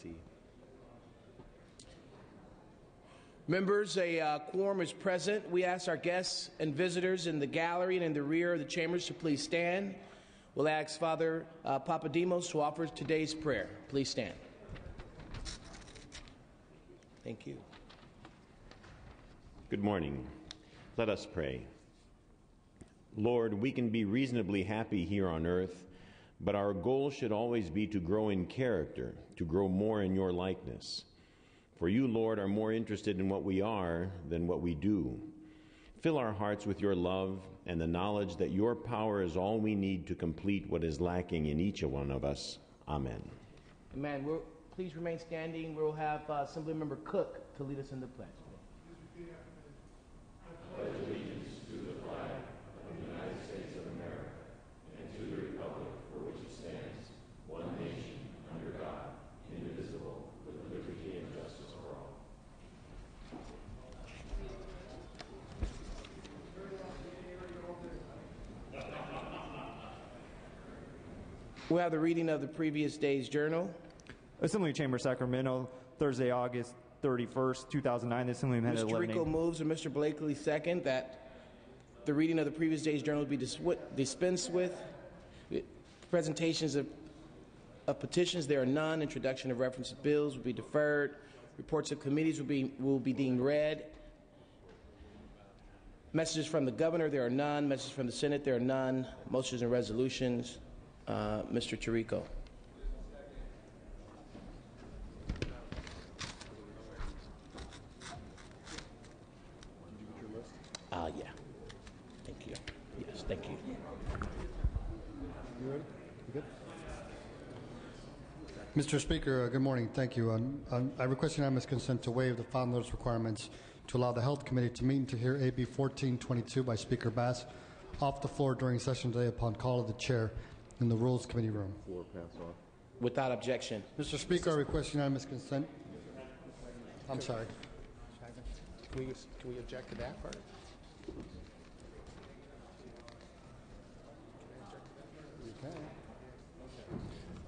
see. Members, a quorum is present. We ask our guests and visitors in the gallery and in the rear of the chambers to please stand. We'll ask Father Papademos to offer today's prayer. Please stand. Thank you. Good morning. Let us pray. Lord, we can be reasonably happy here on earth, but our goal should always be to grow in character, to grow more in your likeness. For you, Lord, are more interested in what we are than what we do. Fill our hearts with your love and the knowledge that your power is all we need to complete what is lacking in each one of us. Amen. Amen. Please remain standing. We'll have Assemblymember Cook to lead us in the pledge. I pledge allegiance to the flag of the United States of America and to the republic for which it stands, one nation, under God, indivisible, with liberty and justice for all. We'll have the reading of the previous day's journal. Assembly Chamber, Sacramento, Thursday, August 31st, 2009. The Assembly met at 11 Mr. Rico moves and Mr. Blakely second that the reading of the previous day's journal be dispensed with. Presentations of petitions, there are none. Introduction of reference to bills will be deferred. Reports of committees will be deemed read. Messages from the governor, there are none. Messages from the Senate, there are none. Motions and resolutions, Mr. Chirico. Yeah. Thank you. Yes, thank you. You ready? You good? Mr. Speaker, good morning. Thank you. I request unanimous consent to waive the file notice requirements to allow the Health Committee to meet and to hear AB 1422 by Speaker Bass off the floor during session today upon call of the chair in the Rules Committee room. Floor pass off. Without objection. Mr. Speaker, I request unanimous consent. I'm sorry. Can we object to that part?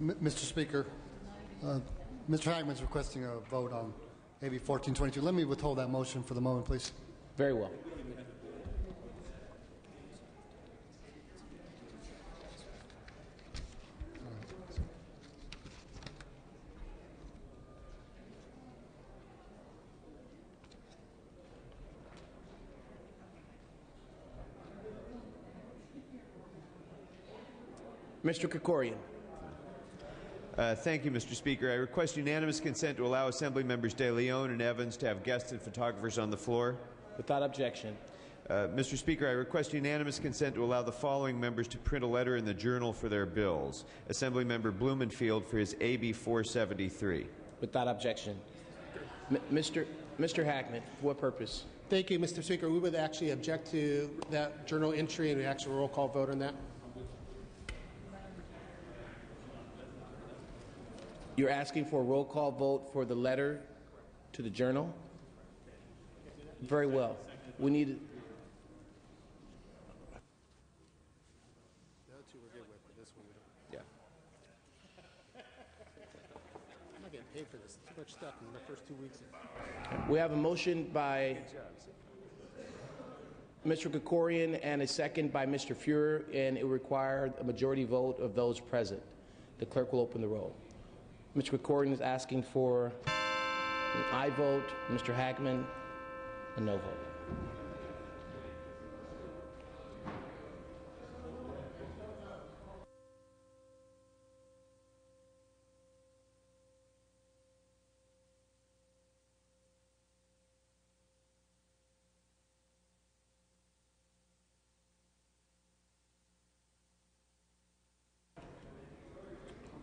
Mr. Speaker, Mr. Hagman's requesting a vote on AB 1422. Let me withhold that motion for the moment, please. Very well. Mr. Krikorian. Thank you, Mr. Speaker. I request unanimous consent to allow Assembly Members De Leon and Evans to have guests and photographers on the floor. Without objection. Mr. Speaker, I request unanimous consent to allow the following members to print a letter in the Journal for their bills. Assemblymember Blumenfield for his AB 473. Without objection. Mr. Hackman, for what purpose? Thank you, Mr. Speaker. We would actually object to that journal entry and the actual roll call vote on that. You're asking for a roll call vote for the letter to the Journal? Very well. We need... The other two we're good with, but this one we don't. Yeah. I'm not getting paid for this. Too much stuff in the first 2 weeks. We have a motion by Mr. Krikorian and a second by Mr. Fuhrer, and it will require a majority vote of those present. The clerk will open the roll. Mr. Krikorian is asking for an aye vote. Mr. Hackman, a no vote.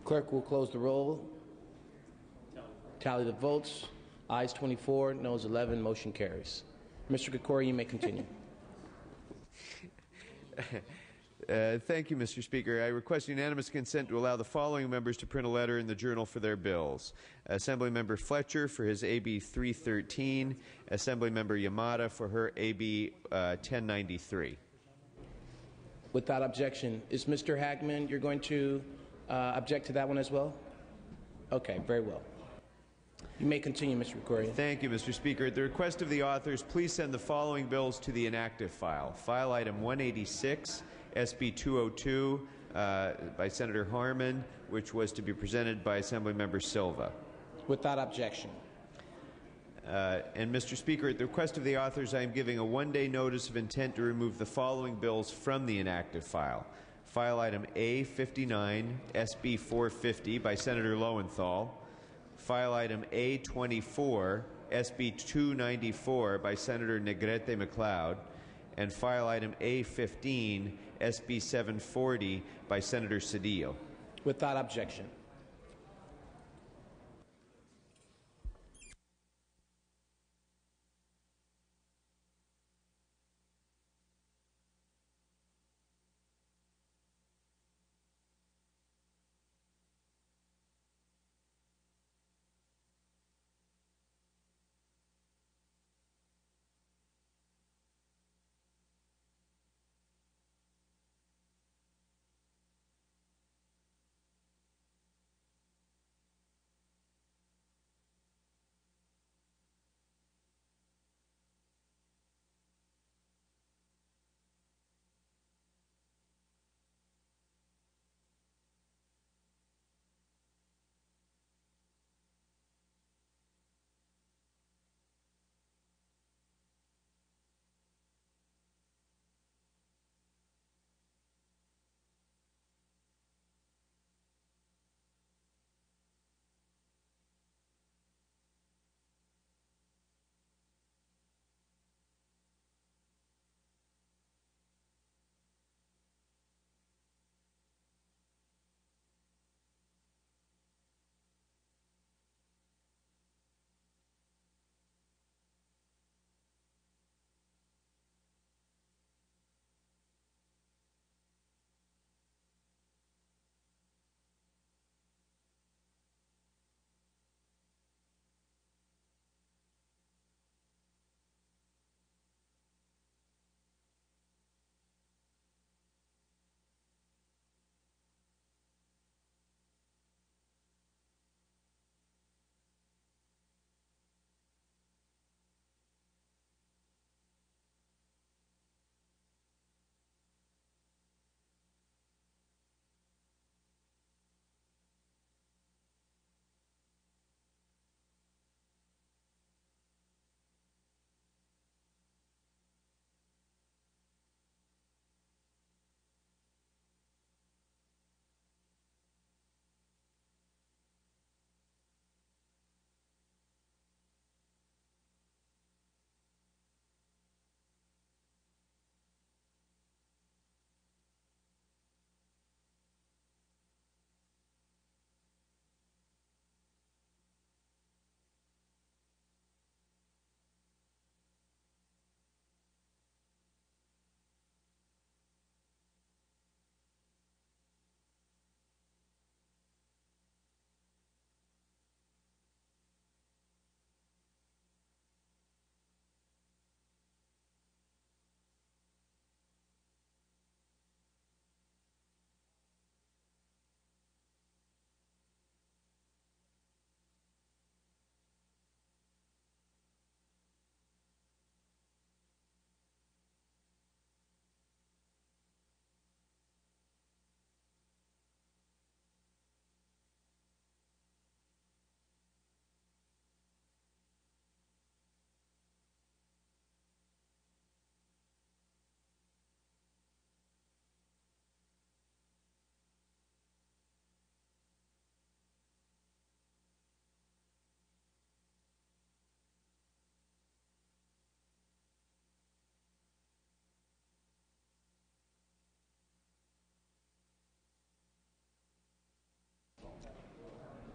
Clerk will close the roll. Tally the votes. Ayes 24, noes 11. Motion carries. Mr. Krikorian, you may continue. Thank you, Mr. Speaker. I request unanimous consent to allow the following members to print a letter in the Journal for their bills. Assemblymember Fletcher for his AB 313. Assemblymember Yamada for her AB 1093. Without objection. Is Mr. Hackman, you're going to object to that one as well? Okay, very well. You may continue, Mr. Recordia. Thank you, Mr. Speaker. At the request of the authors, please send the following bills to the inactive file. File item 186, SB 202, by Senator Harman, which was to be presented by Assemblymember Silva. Without objection. And Mr. Speaker, at the request of the authors, I am giving a one-day notice of intent to remove the following bills from the inactive file. File item A59, SB 450 by Senator Lowenthal. File item A24, SB 294 by Senator Negrete McLeod. And file item A15, SB 740 by Senator Cedillo. Without objection.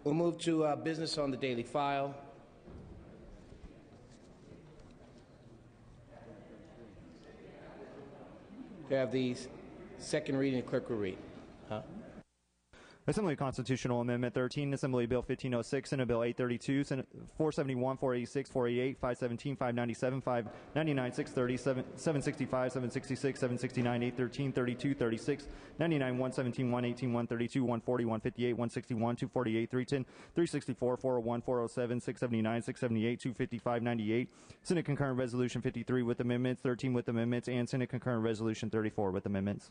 We'll move to business on the daily file. We have the second reading. The clerk will read. Assembly Constitutional Amendment 13, Assembly Bill 1506, Senate Bill 832, Senate 471, 486, 488, 517, 597, 599, 630, 765, 766, 769, 813, 32, 36, 99, 117, 118, 132, 140, 158, 161, 248, 310, 364, 401, 407, 679, 678, 255, 98, Senate Concurrent Resolution 53 with amendments, 13 with amendments, and Senate Concurrent Resolution 34 with amendments.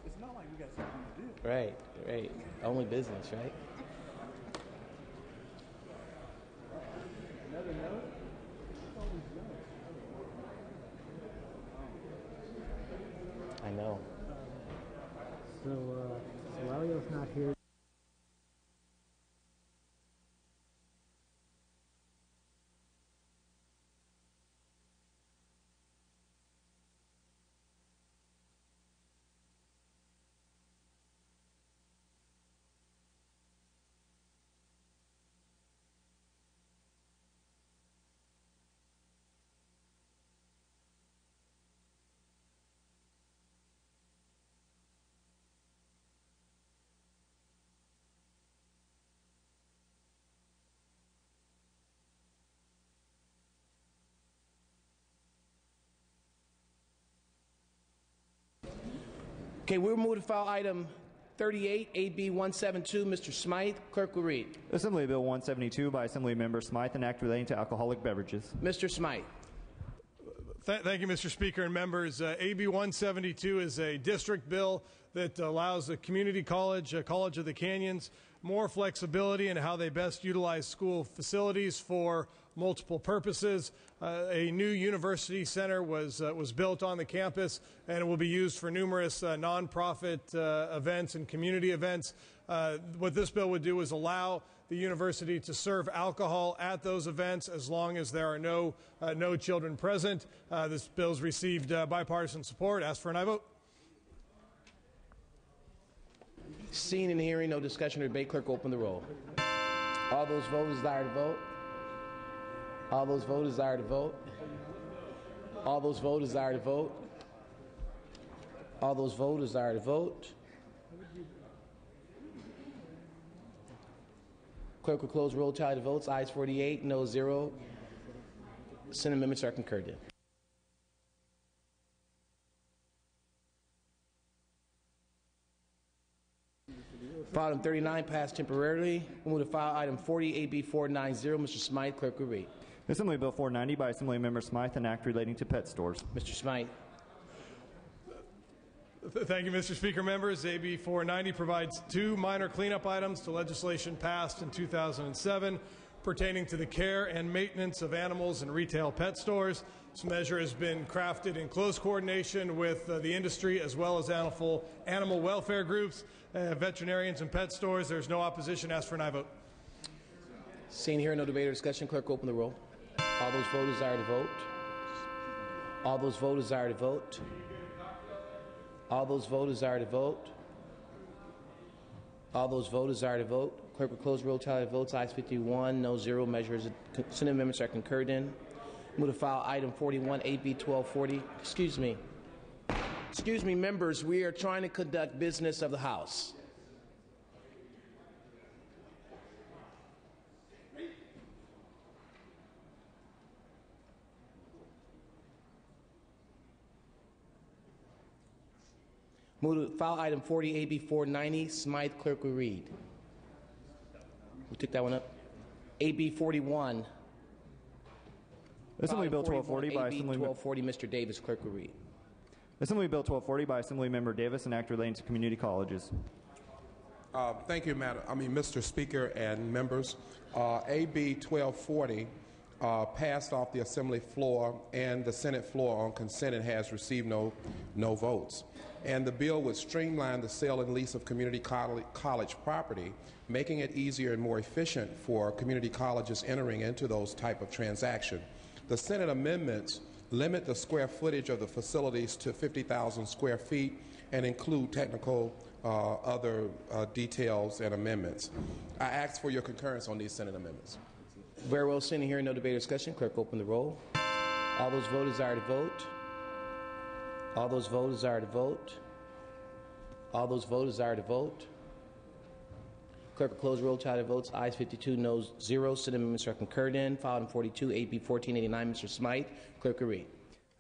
It's not like we got something to do. Right, right. Only business, right? Another note? I know. So Elio's not here. Okay, we'll move to file item 38, AB 172. Mr. Smythe, clerk will read. Assembly Bill 172 by Assembly Member Smythe, an act relating to alcoholic beverages. Mr. Smythe. Thank you, Mr. Speaker and members. AB 172 is a district bill that allows the community college, College of the Canyons, more flexibility in how they best utilize school facilities for multiple purposes. A new university center was built on the campus, and it will be used for numerous nonprofit events and community events. What this bill would do is allow the university to serve alcohol at those events as long as there are no children present. This bill's received bipartisan support. Ask for an aye vote. Seeing and hearing no discussion or debate, clerk open the roll. All those voters desire to vote. All those voters desire to vote. All those voters desire to vote. All those voters desire to vote. Clerk will close roll, tally the votes. Ayes 48, no 0. Senate amendments are concurred in. File item 39 passed temporarily. We'll move to file item 40, AB 490. Mr. Smythe, clerk will read. Assembly Bill 490 by Assembly Member Smythe, an act relating to pet stores. Mr. Smythe. Thank you, Mr. Speaker. Members, AB 490 provides two minor cleanup items to legislation passed in 2007 pertaining to the care and maintenance of animals in retail pet stores. This measure has been crafted in close coordination with the industry as well as animal welfare groups, veterinarians, and pet stores. There's no opposition. Ask for an aye vote. Seeing here no debate or discussion, clerk open the roll. All those voters desire to vote. All those voters desire to vote. All those voters desire to vote. All those voters desire to vote. Clerk will close roll, tally the votes. Ayes 51, no 0. Measures, Senate amendments are concurred in. Move to file item 41, AB 1240. Excuse me, members. We are trying to conduct business of the House. Move to file item 40, AB 490. Smythe, clerk will read. We took that one up. AB 41. Assembly Bill 1240 by AB 1240. Mr. Davis, clerk will read. Assembly Bill 1240 by Assembly Member Davis, an act relating to community colleges. Thank you, Mr. Speaker and members. AB 1240 passed off the Assembly floor and the Senate floor on consent and has received no votes. And the bill would streamline the sale and lease of community college property, making it easier and more efficient for community colleges entering into those type of transactions. The Senate amendments limit the square footage of the facilities to 50,000 square feet and include technical other details and amendments. I ask for your concurrence on these Senate amendments. Very well, seeing and hearing no debate or discussion, clerk open the roll. All those voters desire to vote. All those voters desire to vote. All those voters desire to vote. Clerk will close the roll. Tally the votes. Ayes 52, noes 0. Senate amendments are concurred in. Filed in 42, AB 1489. Mr. Smythe, clerk will read.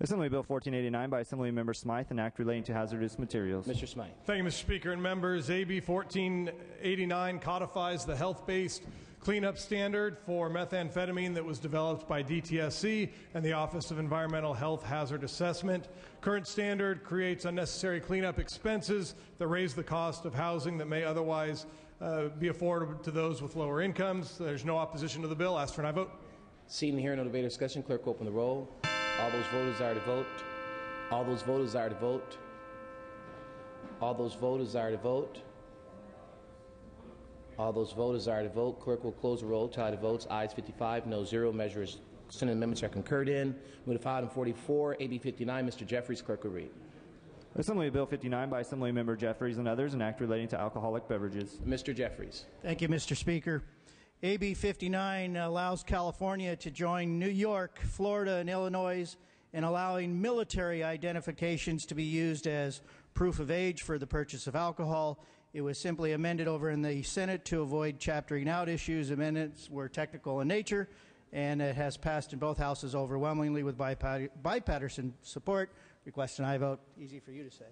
Assembly Bill 1489 by Assembly Member Smythe, an act relating to hazardous materials. Mr. Smythe. Thank you, Mr. Speaker and members. AB 1489 codifies the health-based cleanup standard for methamphetamine that was developed by DTSC and the Office of Environmental Health Hazard Assessment. Current standard creates unnecessary cleanup expenses that raise the cost of housing that may otherwise be affordable to those with lower incomes. There's no opposition to the bill. Ask for an aye vote. Seeing and hearing no debate or discussion, clerk open the roll. All those voters desire to vote. All those voters desire to vote. All those voters desire to vote. All those voters desire to vote. Clerk will close the roll. Tally the votes. Ayes 55, no 0. Measures Senate amendments are concurred in. Move to file in 44, AB 59. Mr. Jeffries, clerk will read. Assembly Bill 59 by Assembly Member Jeffries and others, an act relating to alcoholic beverages. Mr. Jeffries. Thank you, Mr. Speaker. AB 59 allows California to join New York, Florida, and Illinois in allowing military identifications to be used as proof of age for the purchase of alcohol. It was simply amended over in the Senate to avoid chaptering out issues. Amendments were technical in nature, and it has passed in both houses overwhelmingly with bipartisan support. Request an aye vote. Easy for you to say.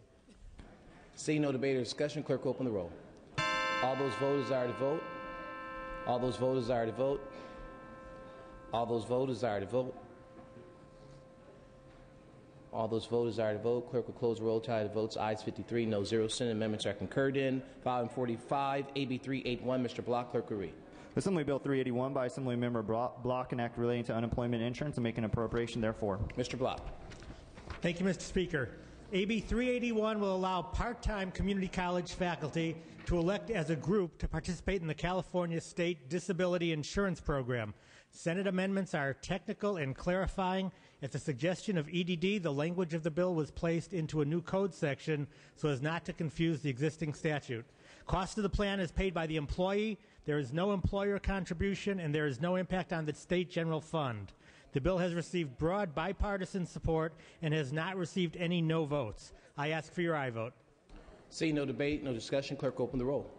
Seeing no debate or discussion, clerk open the roll. All those voters desire to vote. All those voters desire to vote. All those voters desire to vote. All those voters desire to vote. Clerk will close the roll. Tally the votes. Ayes 53, no 0. Senate amendments are concurred in. Filed in 45, AB 381. Mr. Block, clerk will read. Assembly Bill 381 by Assembly Member Block, an act relating to unemployment insurance and make an appropriation therefore. Mr. Block. Thank you, Mr. Speaker. AB 381 will allow part-time community college faculty to elect as a group to participate in the California State Disability Insurance Program. Senate amendments are technical and clarifying. At the suggestion of EDD, the language of the bill was placed into a new code section so as not to confuse the existing statute. Cost of the plan is paid by the employee. There is no employer contribution, and there is no impact on the state general fund. The bill has received broad bipartisan support and has not received any no votes. I ask for your aye vote. Seeing no debate, no discussion, clerk open the roll.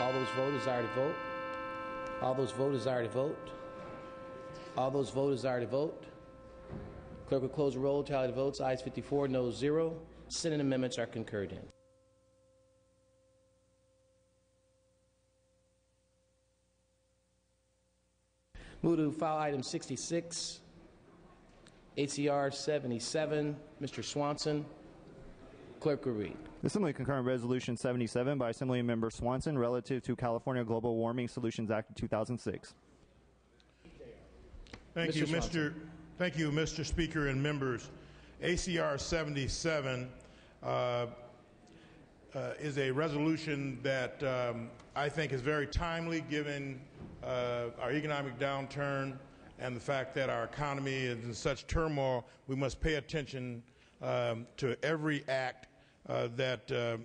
All those voters desire to vote. All those voters desire to vote. All those voters desire to vote. Clerk will close the roll. Tally the votes. Ayes 54, no 0. Senate amendments are concurred in. Move to file item 66, ACR 77. Mr. Swanson, clerk will read. Assembly concurrent resolution 77 by Assembly Member Swanson relative to California Global Warming Solutions Act of 2006. Thank you, Mr. Speaker and members. ACR 77 is a resolution that I think is very timely given our economic downturn and the fact that our economy is in such turmoil. We must pay attention to every act that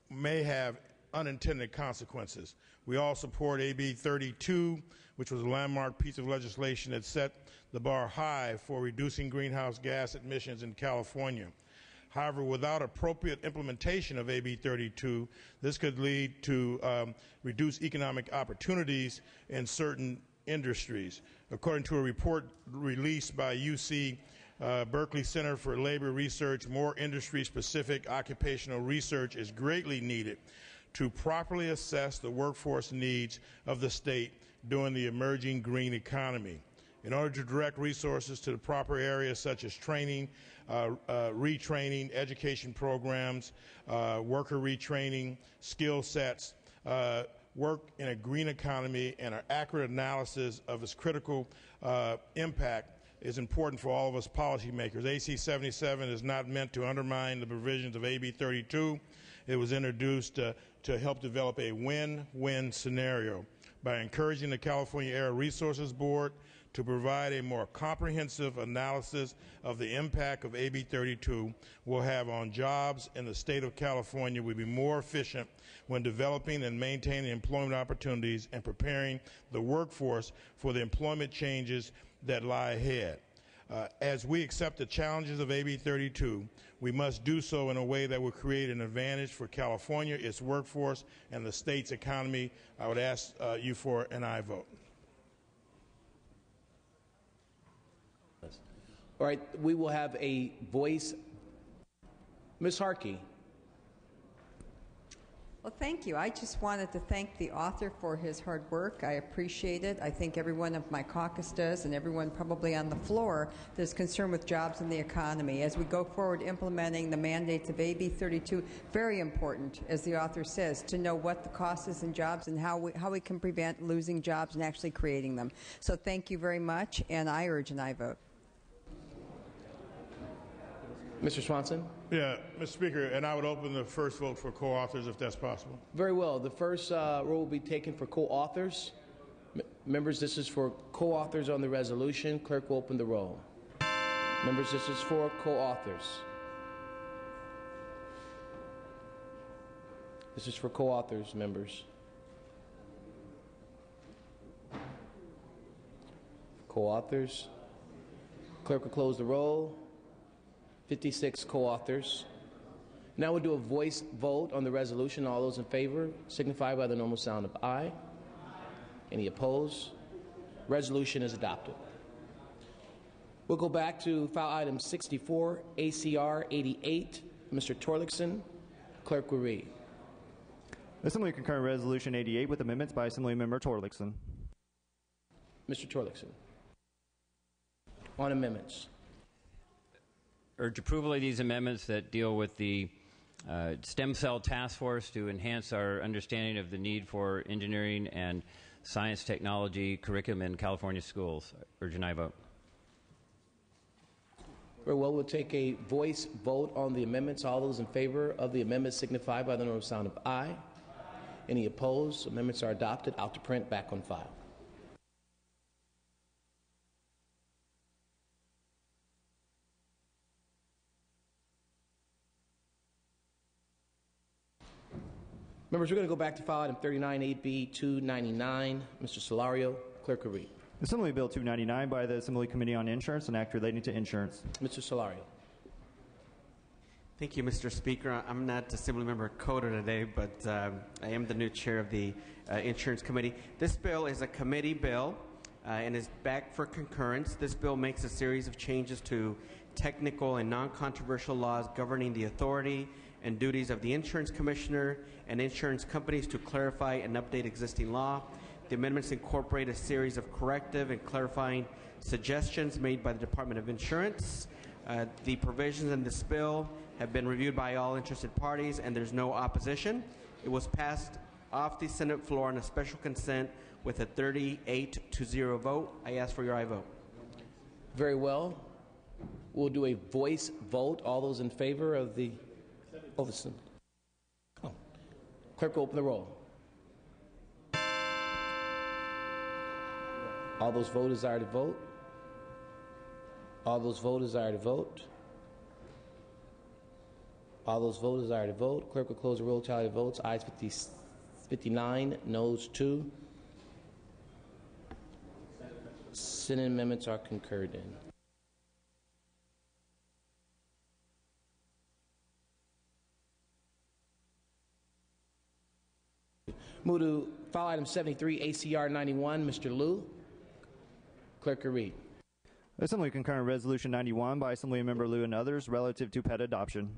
may have unintended consequences. We all support AB 32, which was a landmark piece of legislation that set the bar high for reducing greenhouse gas emissions in California. However, without appropriate implementation of AB 32, this could lead to reduced economic opportunities in certain industries. According to a report released by UC Berkeley Center for Labor Research, more industry-specific occupational research is greatly needed to properly assess the workforce needs of the state during the emerging green economy. In order to direct resources to the proper areas such as training, retraining, education programs, worker retraining, skill sets, work in a green economy, and an accurate analysis of its critical impact is important for all of us policymakers. AC 77 is not meant to undermine the provisions of AB 32. It was introduced to help develop a win-win scenario. by encouraging the California Air Resources Board to provide a more comprehensive analysis of the impact of AB 32 will have on jobs in the state of California will be more efficient when developing and maintaining employment opportunities and preparing the workforce for the employment changes that lie ahead. As we accept the challenges of AB 32, we must do so in a way that will create an advantage for California, its workforce, and the state's economy. I would ask you for an aye vote. All right, we will have a voice. Ms. Harkey. Well, thank you. I just wanted to thank the author for his hard work. I appreciate it. I think everyone of my caucus does, and everyone probably on the floor that is concerned with jobs and the economy. As we go forward implementing the mandates of AB 32, very important, as the author says, to know what the cost is in jobs and how we can prevent losing jobs and actually creating them. So thank you very much, and I urge an aye vote. Mr. Swanson? Yeah, Mr. Speaker, and I would open the first vote for co-authors if that's possible. Very well. The first roll will be taken for co-authors. Members, this is for co-authors on the resolution. Clerk will open the roll. Members, this is for co-authors. This is for co-authors, members. Co-authors. Clerk will close the roll. 56 co-authors. Now we'll do a voice vote on the resolution. All those in favor signify by the normal sound of aye. Any opposed? Resolution is adopted. We'll go back to file item 64, ACR 88. Mr. Torlakson, clerk will read. Assembly concurrent resolution 88 with amendments by Assemblymember Torlakson. Mr. Torlakson. On amendments. Urge approval of these amendments that deal with the stem cell task force to enhance our understanding of the need for engineering and science technology curriculum in California schools. Urge an aye vote. Very well, we'll take a voice vote on the amendments. All those in favor of the amendments signify by the normal sound of aye. Any opposed? Amendments are adopted. Out to print, back on file. Members, we're going to go back to file item 39, 8B 299. Mr. Solario, clerk will read. Assembly Bill 299 by the Assembly Committee on Insurance, an act relating to insurance. Mr. Solario. Thank you, Mr. Speaker. I'm not Assemblymember Coder today, but I am the new chair of the Insurance Committee. This bill is a committee bill and is back for concurrence. This bill makes a series of changes to technical and non-controversial laws governing the authority and duties of the insurance commissioner and insurance companies to clarify and update existing law. The amendments incorporate a series of corrective and clarifying suggestions made by the Department of Insurance. The provisions in this bill have been reviewed by all interested parties, and there's no opposition. It was passed off the Senate floor on a special consent with a 38-0 vote. I ask for your aye vote. Very well. We'll do a voice vote. All those in favor of the... Clerk will open the roll. All those voters desire to vote. All those voters desire to vote. All those voters desire to vote. Clerk will close the roll. Tally of votes. Ayes 59, noes 2. Senate amendments are concurred in. Move to file item 73, ACR 91. Mr. Liu. Clerk will read. Assembly concurrent resolution 91 by Assemblymember Liu and others relative to pet adoption.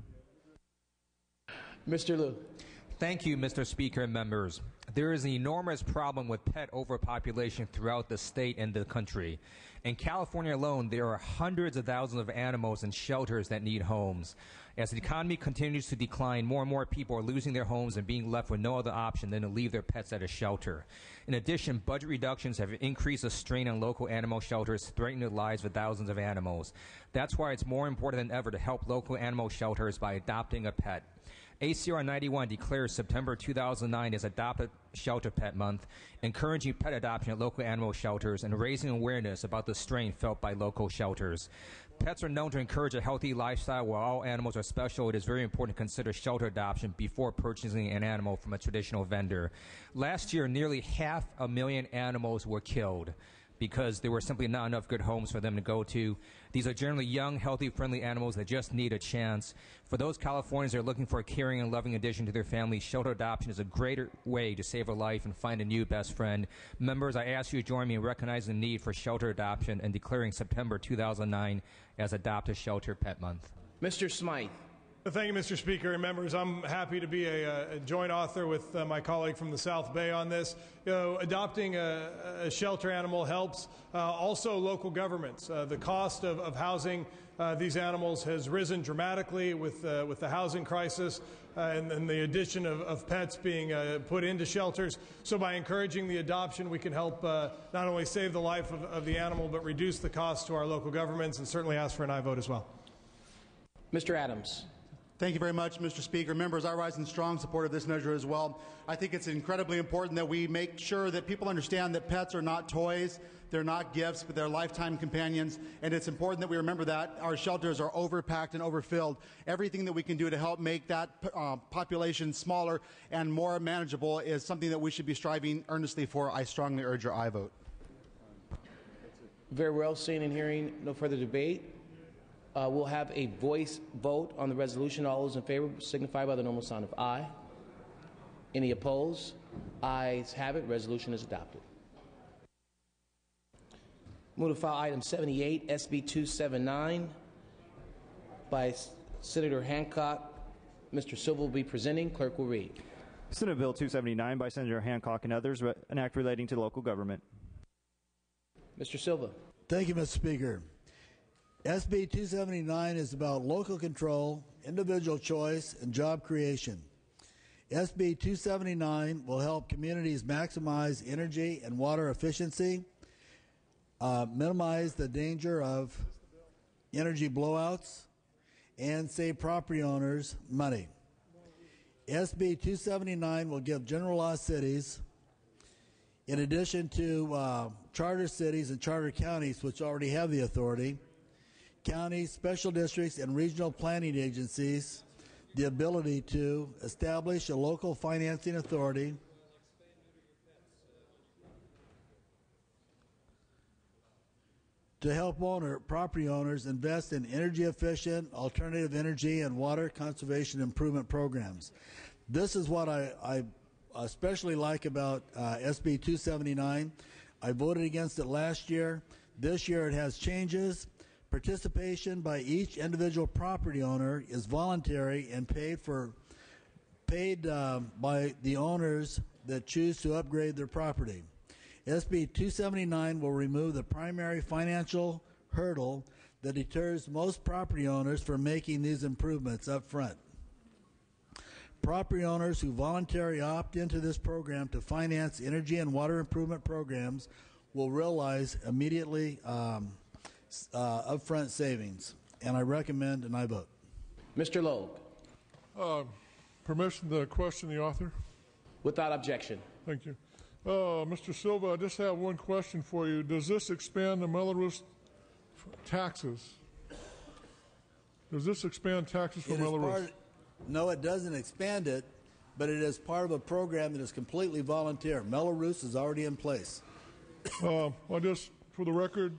Mr. Liu. Thank you, Mr. Speaker and members. There is an enormous problem with pet overpopulation throughout the state and the country. In California alone, there are hundreds of thousands of animals in shelters that need homes. As the economy continues to decline, more and more people are losing their homes and being left with no other option than to leave their pets at a shelter. In addition, budget reductions have increased the strain on local animal shelters, threatening the lives of thousands of animals. That's why it's more important than ever to help local animal shelters by adopting a pet. ACR 91 declares September 2009 as Adopted Shelter Pet Month, encouraging pet adoption at local animal shelters and raising awareness about the strain felt by local shelters. Pets are known to encourage a healthy lifestyle. While all animals are special, it is very important to consider shelter adoption before purchasing an animal from a traditional vendor. Last year, nearly 500,000 animals were killed because there were simply not enough good homes for them to go to. These are generally young, healthy, friendly animals that just need a chance. For those Californians that are looking for a caring and loving addition to their family, shelter adoption is a greater way to save a life and find a new best friend. Members, I ask you to join me in recognizing the need for shelter adoption and declaring September 2009 as Adopt a Shelter Pet Month. Mr. Smythe. Thank you, Mr. Speaker and members. I'm happy to be a joint author with my colleague from the South Bay on this. Adopting a shelter animal helps. Also, local governments. The cost of housing these animals has risen dramatically with the housing crisis and the addition of pets being put into shelters. So by encouraging the adoption, we can help not only save the life of the animal, but reduce the cost to our local governments, and certainly ask for an aye vote as well. Mr. Adams. Thank you very much, Mr. Speaker. Members, I rise in strong support of this measure as well. I think it's incredibly important that we make sure that people understand that pets are not toys, they're not gifts, but they're lifetime companions, and it's important that we remember that. Our shelters are overpacked and overfilled. Everything that we can do to help make that population smaller and more manageable is something that we should be striving earnestly for. I strongly urge your aye vote. Very well. Seeing and hearing no further debate, we'll have a voice vote on the resolution. All those in favor signify by the normal sign of aye. Any opposed? Ayes have it. Resolution is adopted. Move to file item 78, SB 279, by Senator Hancock. Mr. Silva will be presenting. Clerk will read. Senate Bill 279 by Senator Hancock and others, an act relating to local government. Mr. Silva. Thank you, Mr. Speaker. SB 279 is about local control, individual choice, and job creation. SB 279 will help communities maximize energy and water efficiency, minimize the danger of energy blowouts, and save property owners money. SB 279 will give general law cities, in addition to charter cities and charter counties, which already have the authority, counties, special districts, and regional planning agencies the ability to establish a local financing authority to help property owners invest in energy-efficient, alternative energy, and water conservation improvement programs. This is what I especially like about SB 279. I voted against it last year. This year it has changes. Participation by each individual property owner is voluntary and paid by the owners that choose to upgrade their property. SB 279 will remove the primary financial hurdle that deters most property owners from making these improvements up front. Property owners who voluntarily opt into this program to finance energy and water improvement programs will realize immediately upfront savings, and I recommend and I vote. Mr. Logue. Permission to question the author? Without objection. Thank you. Mr. Silva, I just have one question for you. Does this expand the Belarus taxes? Does this expand taxes for Belarus? No, it doesn't expand it, but it is part of a program that is completely volunteer. Belarus is already in place. I just, for the record,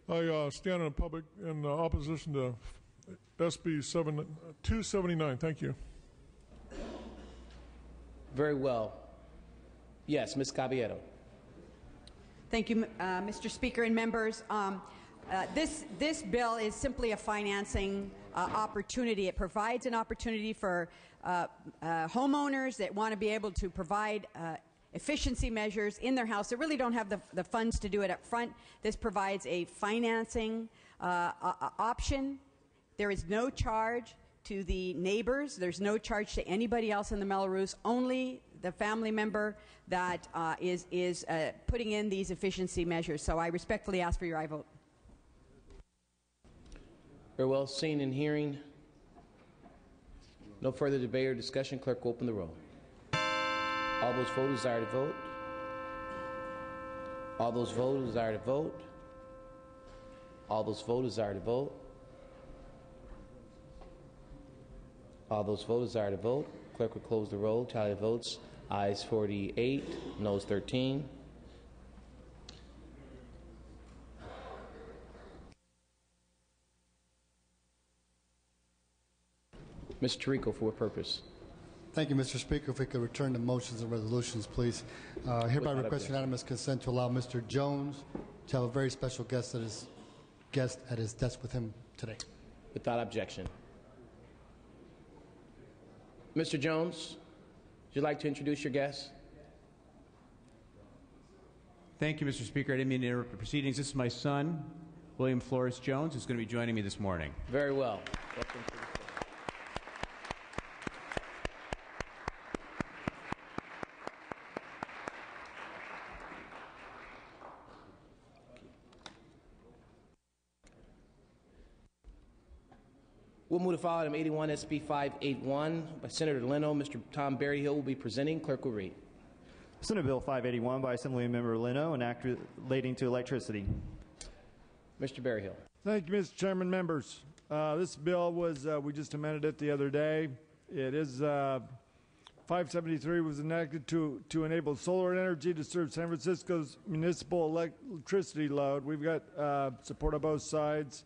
I stand in opposition to SB 279. Thank you. Very well. Yes, Ms. Caballero. Thank you, Mr. Speaker and members. This bill is simply a financing opportunity. It provides an opportunity for homeowners that want to be able to provide efficiency measures in their house that really don't have the funds to do it up front. This provides a financing option. There is no charge to the neighbors. There's no charge to anybody else in the Belarus, only the family member that is putting in these efficiency measures. So I respectfully ask for your aye vote. Very well. Seeing and hearing No further debate or discussion. Clerk will open the roll. All those voters desire to vote. All those voters desire to vote. All those voters desire to vote. All those voters desire to vote. Clerk will close the roll. Tally the votes. Ayes 48, noes 13. Mr. Tirico, for what purpose? Thank you, Mr. Speaker. If we could return to motions and resolutions, please. Hereby request unanimous consent to allow Mr. Jones to have a very special guest at his desk with him today. Without objection. Mr. Jones, would you like to introduce your guest? Thank you, Mr. Speaker. I didn't mean to interrupt the proceedings. This is my son, William Flores Jones, who's going to be joining me this morning. Very well. Welcome to the We'll move to file item 81, SB 581 by Senator Leno. Mr. Tom Berryhill will be presenting. Clerk will read. Senate Bill 581 by Assemblymember Leno, an act relating to electricity. Mr. Berryhill. Thank you, Mr. Chairman. Members, this bill was, we just amended it the other day. It is, 573 was enacted to enable solar energy to serve San Francisco's municipal electricity load. We've got support on both sides.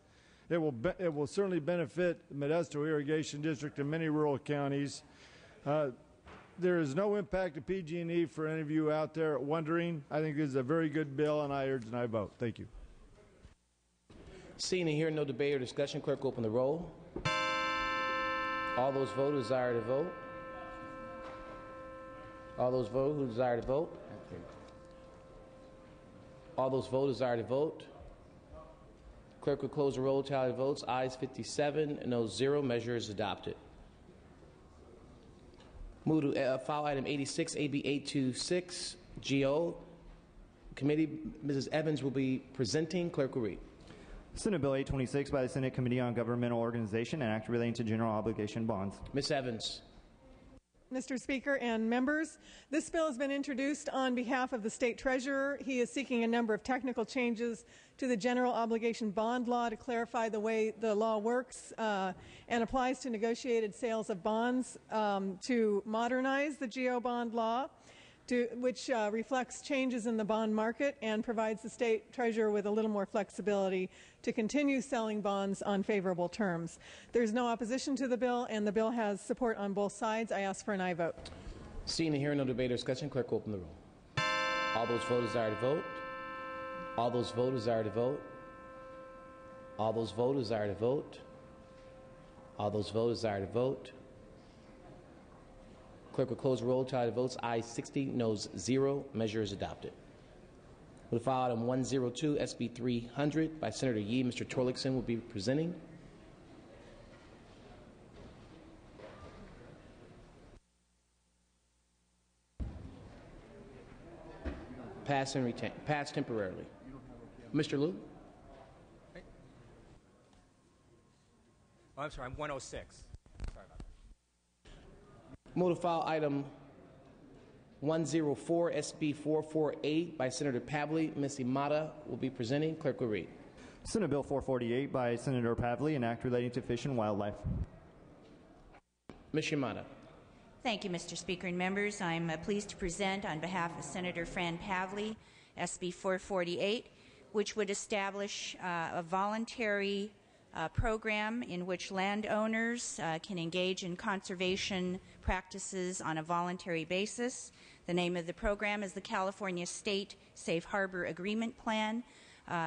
It will certainly benefit the Modesto Irrigation District and many rural counties. There is no impact to PG&E for any of you out there wondering. I think this is a very good bill, and I urge and I vote. Thank you. Seeing and hearing no debate or discussion, clerk open the roll. All those voters desire to vote. All those voters who desire to vote. All those voters desire to vote. Clerk will close the roll. Tally the votes. Ayes 57, noes 0. Measure is adopted. Move to file item 86, AB 826, GO. Committee, Mrs. Evans will be presenting. Clerk will read. Senate Bill 826 by the Senate Committee on Governmental Organization and act relating to general obligation bonds. Ms. Evans. Mr. Speaker and members, this bill has been introduced on behalf of the State Treasurer. He is seeking a number of technical changes to the general obligation bond law to clarify the way the law works and applies to negotiated sales of bonds to modernize the GO bond law, which reflects changes in the bond market and provides the State Treasurer with a little more flexibility to continue selling bonds on favorable terms. There's no opposition to the bill, and the bill has support on both sides. I ask for an aye vote. Seeing and hearing no debate or discussion, clerk open the roll. All those voters desire to vote. All those voters desire to vote. All those voters desire to vote. All those voters desire to vote. Clerk will close the roll. Tally the votes. Ayes 60, noes 0. Measure is adopted. We'll file item 102, SB 300 by Senator Yee. Mr. Torlakson will be presenting. Pass and retain. Pass temporarily. Mr. Liu. Oh, I'm sorry. I'm 106. Sorry about that. Move to file item 104, SB 448 by Senator Pavley. Ms. Imada will be presenting. Clerk will read. Senate Bill 448 by Senator Pavley, an act relating to fish and wildlife. Ms. Imada. Thank you, Mr. Speaker and members. I'm pleased to present on behalf of Senator Fran Pavley, SB 448, which would establish a voluntary program in which landowners can engage in conservation practices on a voluntary basis. The name of the program is the California State Safe Harbor Agreement Plan.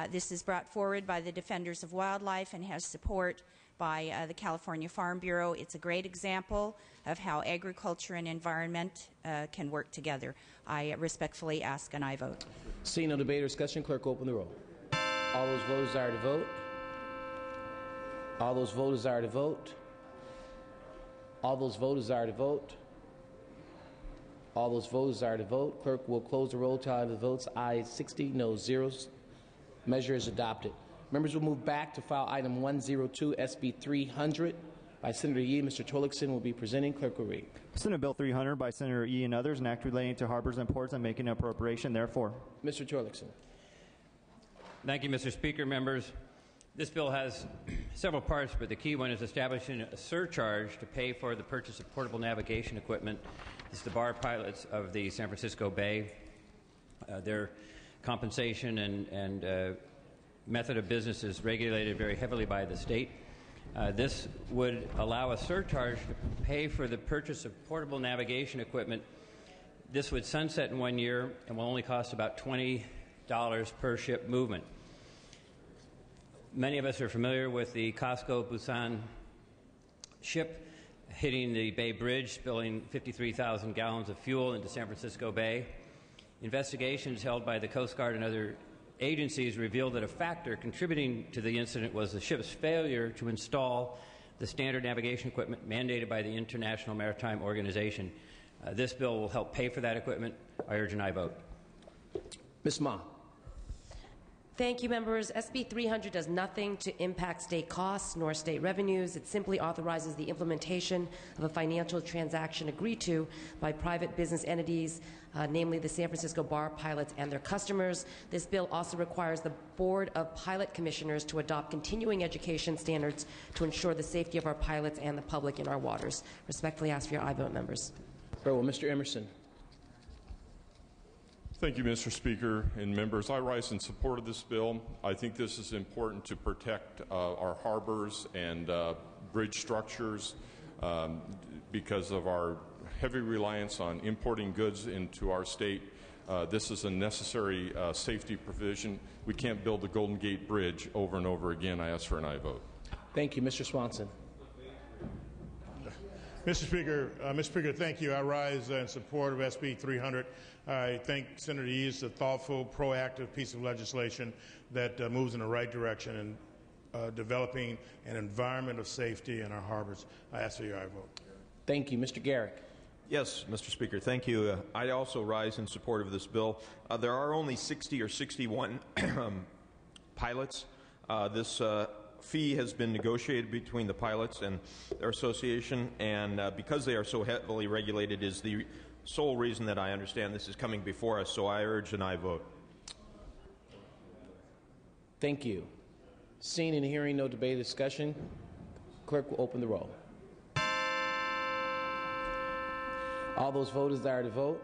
This is brought forward by the Defenders of Wildlife and has support by the California Farm Bureau. It's a great example of how agriculture and environment can work together. I respectfully ask an aye vote. Seeing no debate or discussion, clerk open the roll. All those voters desire to vote. All those voters desire to vote. All those voters desire to vote. All those voters desire to vote. Clerk will close the roll. Tally the votes. Ayes 60, noes 0. Measure is adopted. Members will move back to file item 102, SB 300 by Senator Yee. Mr. Tollekson will be presenting. Clerk will read. Senate Bill 300 by Senator Yee and others, an act relating to harbors and ports and making an appropriation, therefore. Mr. Tollekson. Thank you, Mr. Speaker. Members, this bill has several parts, but the key one is establishing a surcharge to pay for the purchase of portable navigation equipment. This is the bar pilots of the San Francisco Bay. Their compensation and method of business is regulated very heavily by the state. This would allow a surcharge to pay for the purchase of portable navigation equipment. This would sunset in 1 year and will only cost about $20 per ship movement. Many of us are familiar with the COSCO Busan ship hitting the Bay Bridge, spilling 53,000 gallons of fuel into San Francisco Bay. Investigations held by the Coast Guard and other agencies revealed that a factor contributing to the incident was the ship's failure to install the standard navigation equipment mandated by the International Maritime Organization. This bill will help pay for that equipment. I urge an aye vote. Ms. Ma. Thank you, members. SB 300 does nothing to impact state costs nor state revenues. It simply authorizes the implementation of a financial transaction agreed to by private business entities, namely the San Francisco Bar pilots and their customers. This bill also requires the Board of Pilot Commissioners to adopt continuing education standards to ensure the safety of our pilots and the public in our waters. Respectfully ask for your aye vote, members. Very well. Mr. Emerson. Thank you, Mr. Speaker and members. I rise in support of this bill. I think this is important to protect our harbors and bridge structures because of our heavy reliance on importing goods into our state. This is a necessary safety provision. We can't build the Golden Gate Bridge over and over again. I ask for an aye vote. Thank you. Mr. Swanson. Mr. Speaker, thank you. I rise in support of SB 300. I thank Senator Yee. It's a thoughtful, proactive piece of legislation that moves in the right direction in developing an environment of safety in our harbors. I ask for your aye vote. Thank you. Mr. Garrick. Yes, Mr. Speaker, thank you. I also rise in support of this bill. There are only 60 or 61 pilots. This fee has been negotiated between the pilots and their association, and because they are so heavily regulated is the sole reason that I understand this is coming before us, so I urge an aye vote. Thank you. Seeing and hearing no debate or discussion, clerk will open the roll. All those voters desire to vote.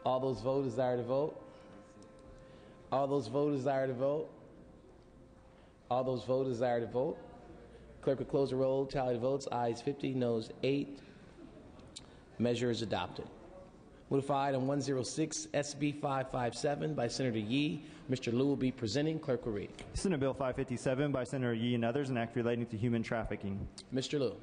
All those voters desire to vote. All those voters desire to vote. All those voters desire to vote. Clerk will close the roll. Tally the votes. Ayes 50, noes 8. Measure is adopted. Move for item 106, SB 557 by Senator Yee. Mr. Lieu will be presenting. Clerk will read. Senate Bill 557 by Senator Yee and others, an act relating to human trafficking. Mr. Lieu.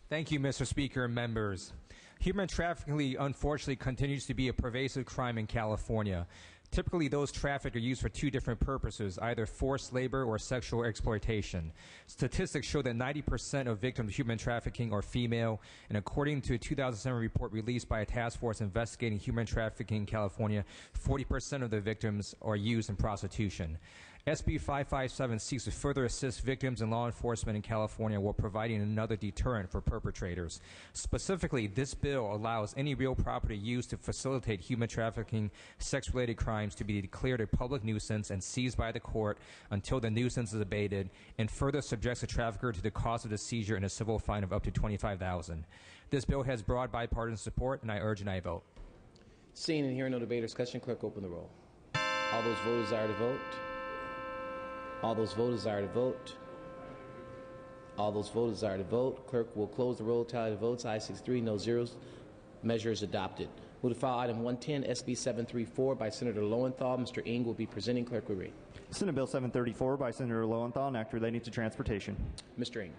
Thank you, Mr. Speaker and members. Human trafficking, unfortunately, continues to be a pervasive crime in California. Typically, those trafficked are used for two different purposes, either forced labor or sexual exploitation. Statistics show that 90% of victims of human trafficking are female, and according to a 2007 report released by a task force investigating human trafficking in California, 40% of the victims are used in prostitution. SB 557 seeks to further assist victims and law enforcement in California while providing another deterrent for perpetrators. Specifically, this bill allows any real property used to facilitate human trafficking, sex-related crimes to be declared a public nuisance and seized by the court until the nuisance is abated, and further subjects the trafficker to the cost of the seizure and a civil fine of up to $25,000. This bill has broad bipartisan support, and I urge an aye vote. Seeing and hearing no debate or discussion, clerk open the roll. All those voters desire to vote. All those voters desire to vote. All those voters desire to vote. Clerk will close the roll, tally the votes. Ayes 63, no zeros. Measure is adopted. Move to file item 110, SB 734 by Senator Lowenthal. Mr. Ng will be presenting. Clerk will read. Senate Bill 734 by Senator Lowenthal, an act relating to transportation. Mr. Ng.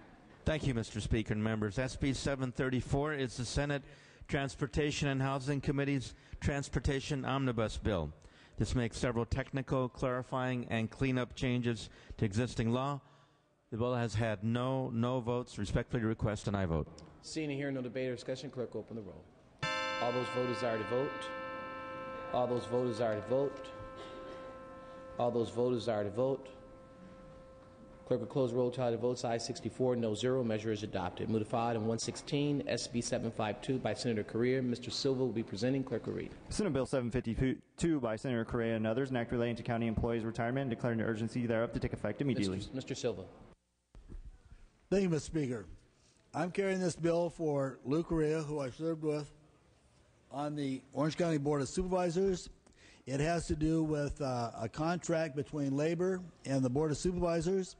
Thank you, Mr. Speaker and members. SB 734 is the Senate Transportation and Housing Committee's Transportation Omnibus Bill. This makes several technical, clarifying, and cleanup changes to existing law. The bill has had no votes. Respectfully request an aye vote. Seeing and hearing no debate or discussion, clerk open the roll. All those voters desire to vote. All those voters desire to vote. All those voters desire to vote. Clerk will close the roll. Tally the votes. Ayes 64, no 0. Measure is adopted. Move to file item 116, SB 752 by Senator Correa. Mr. Silva will be presenting. Clerk will read. Senate Bill 752 by Senator Correa and others, an act relating to county employees' retirement and declaring the urgency thereof to take effect immediately. Mr. Silva. Thank you, Mr. Speaker. I'm carrying this bill for Lou Correa, who I served with on the Orange County Board of Supervisors. It has to do with a contract between labor and the Board of Supervisors.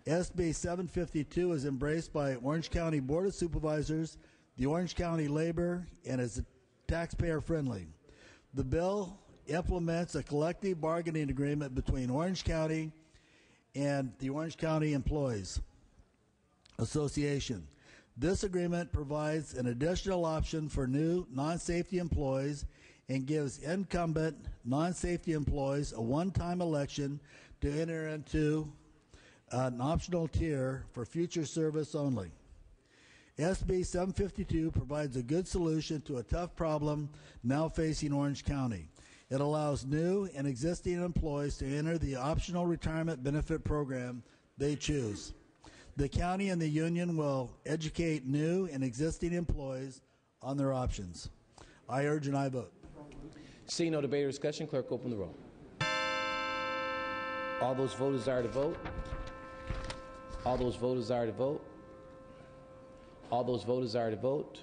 SB 752 is embraced by Orange County Board of Supervisors, the Orange County Labor, and is taxpayer friendly. The bill implements a collective bargaining agreement between Orange County and the Orange County Employees Association. This agreement provides an additional option for new non-safety employees and gives incumbent non-safety employees a one-time election to enter into an optional tier for future service only. SB 752 provides a good solution to a tough problem now facing Orange County. It allows new and existing employees to enter the optional retirement benefit program they choose. The county and the union will educate new and existing employees on their options. I urge an aye vote. Seeing no debate or discussion, clerk open the roll. All those voters desire to vote. All those voters desire to vote. All those voters desire to vote.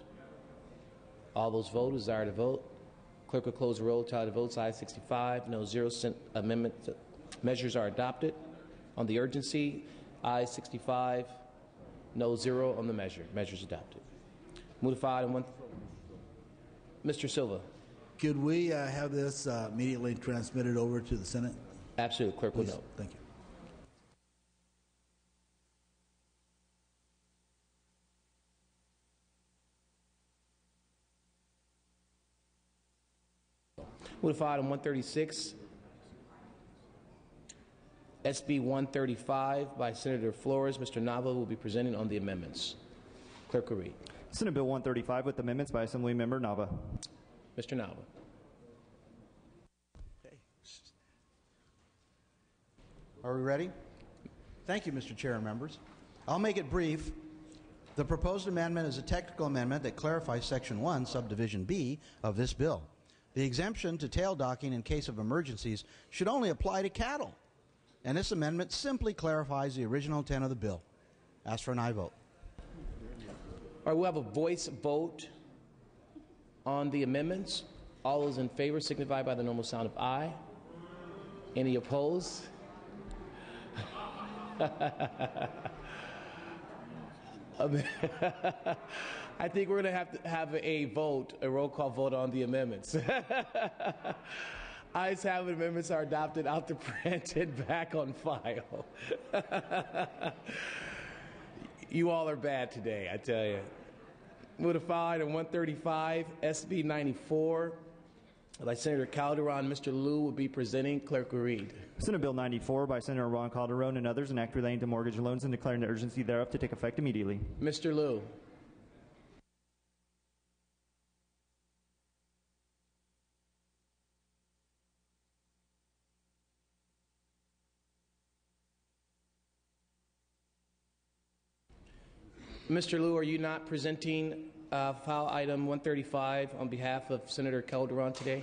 All those voters desire to vote. Clerk will close the roll. Tally the votes. Ayes 65, no 0. Amendment measures are adopted. On the urgency, ayes 65, no 0 on the measure. Measures adopted. Move to file item 1. Mr. Silva. Could we have this immediately transmitted over to the Senate? Absolutely. Clerk will note. Thank you. Move to file item 136, SB 135 by Senator Flores. Mr. Nava will be presenting on the amendments. Clerk will read. Senate Bill 135 with amendments by Assemblymember Nava. Mr. Nava. Are we ready? Thank you, Mr. Chair and members. I'll make it brief. The proposed amendment is a technical amendment that clarifies Section 1, Subdivision B of this bill. The exemption to tail docking in case of emergencies should only apply to cattle. And this amendment simply clarifies the original intent of the bill. Ask for an aye vote. All right, we'll have a voice vote on the amendments. All those in favor signify by the normal sound of aye. Any opposed? I think we're going to have a vote, a roll call vote on the amendments. Ayes have it, amendments are adopted, out to print and back on file. You all are bad today, I tell you. Move to file item 135, SB 94. By Senator Calderon, Mr. Liu will be presenting. Clerk will read. Senate Bill 94 by Senator Ron Calderon and others, an act relating to mortgage loans and declaring the urgency thereof to take effect immediately. Mr. Liu. Mr. Liu, are you not presenting file item 135 on behalf of Senator Calderon today?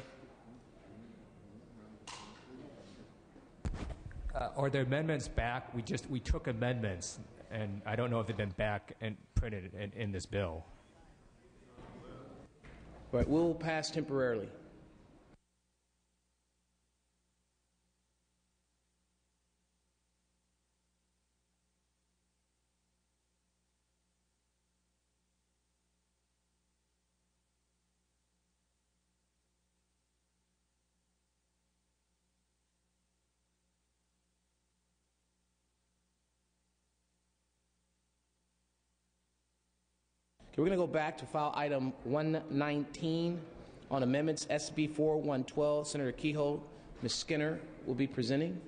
Are the amendments back? We took amendments, and I don't know if they've been back and printed in this bill. Right, we'll pass temporarily. We're going to go back to file item 119 on amendments SB 4112. Senator Kehoe, Ms. Skinner will be presenting.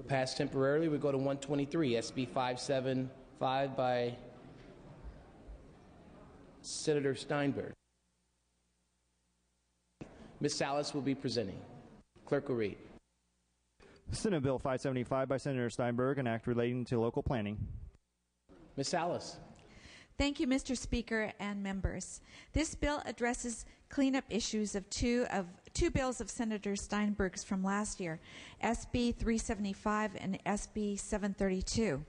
Pass temporarily. We go to 123, SB 575 by Senator Steinberg. Ms. Salas will be presenting. Clerk will read. Senate Bill 575 by Senator Steinberg, an act relating to local planning. Ms. Salas. Thank you, Mr. Speaker and members. This bill addresses cleanup issues of two bills of Senator Steinberg's from last year, SB 375 and SB 732.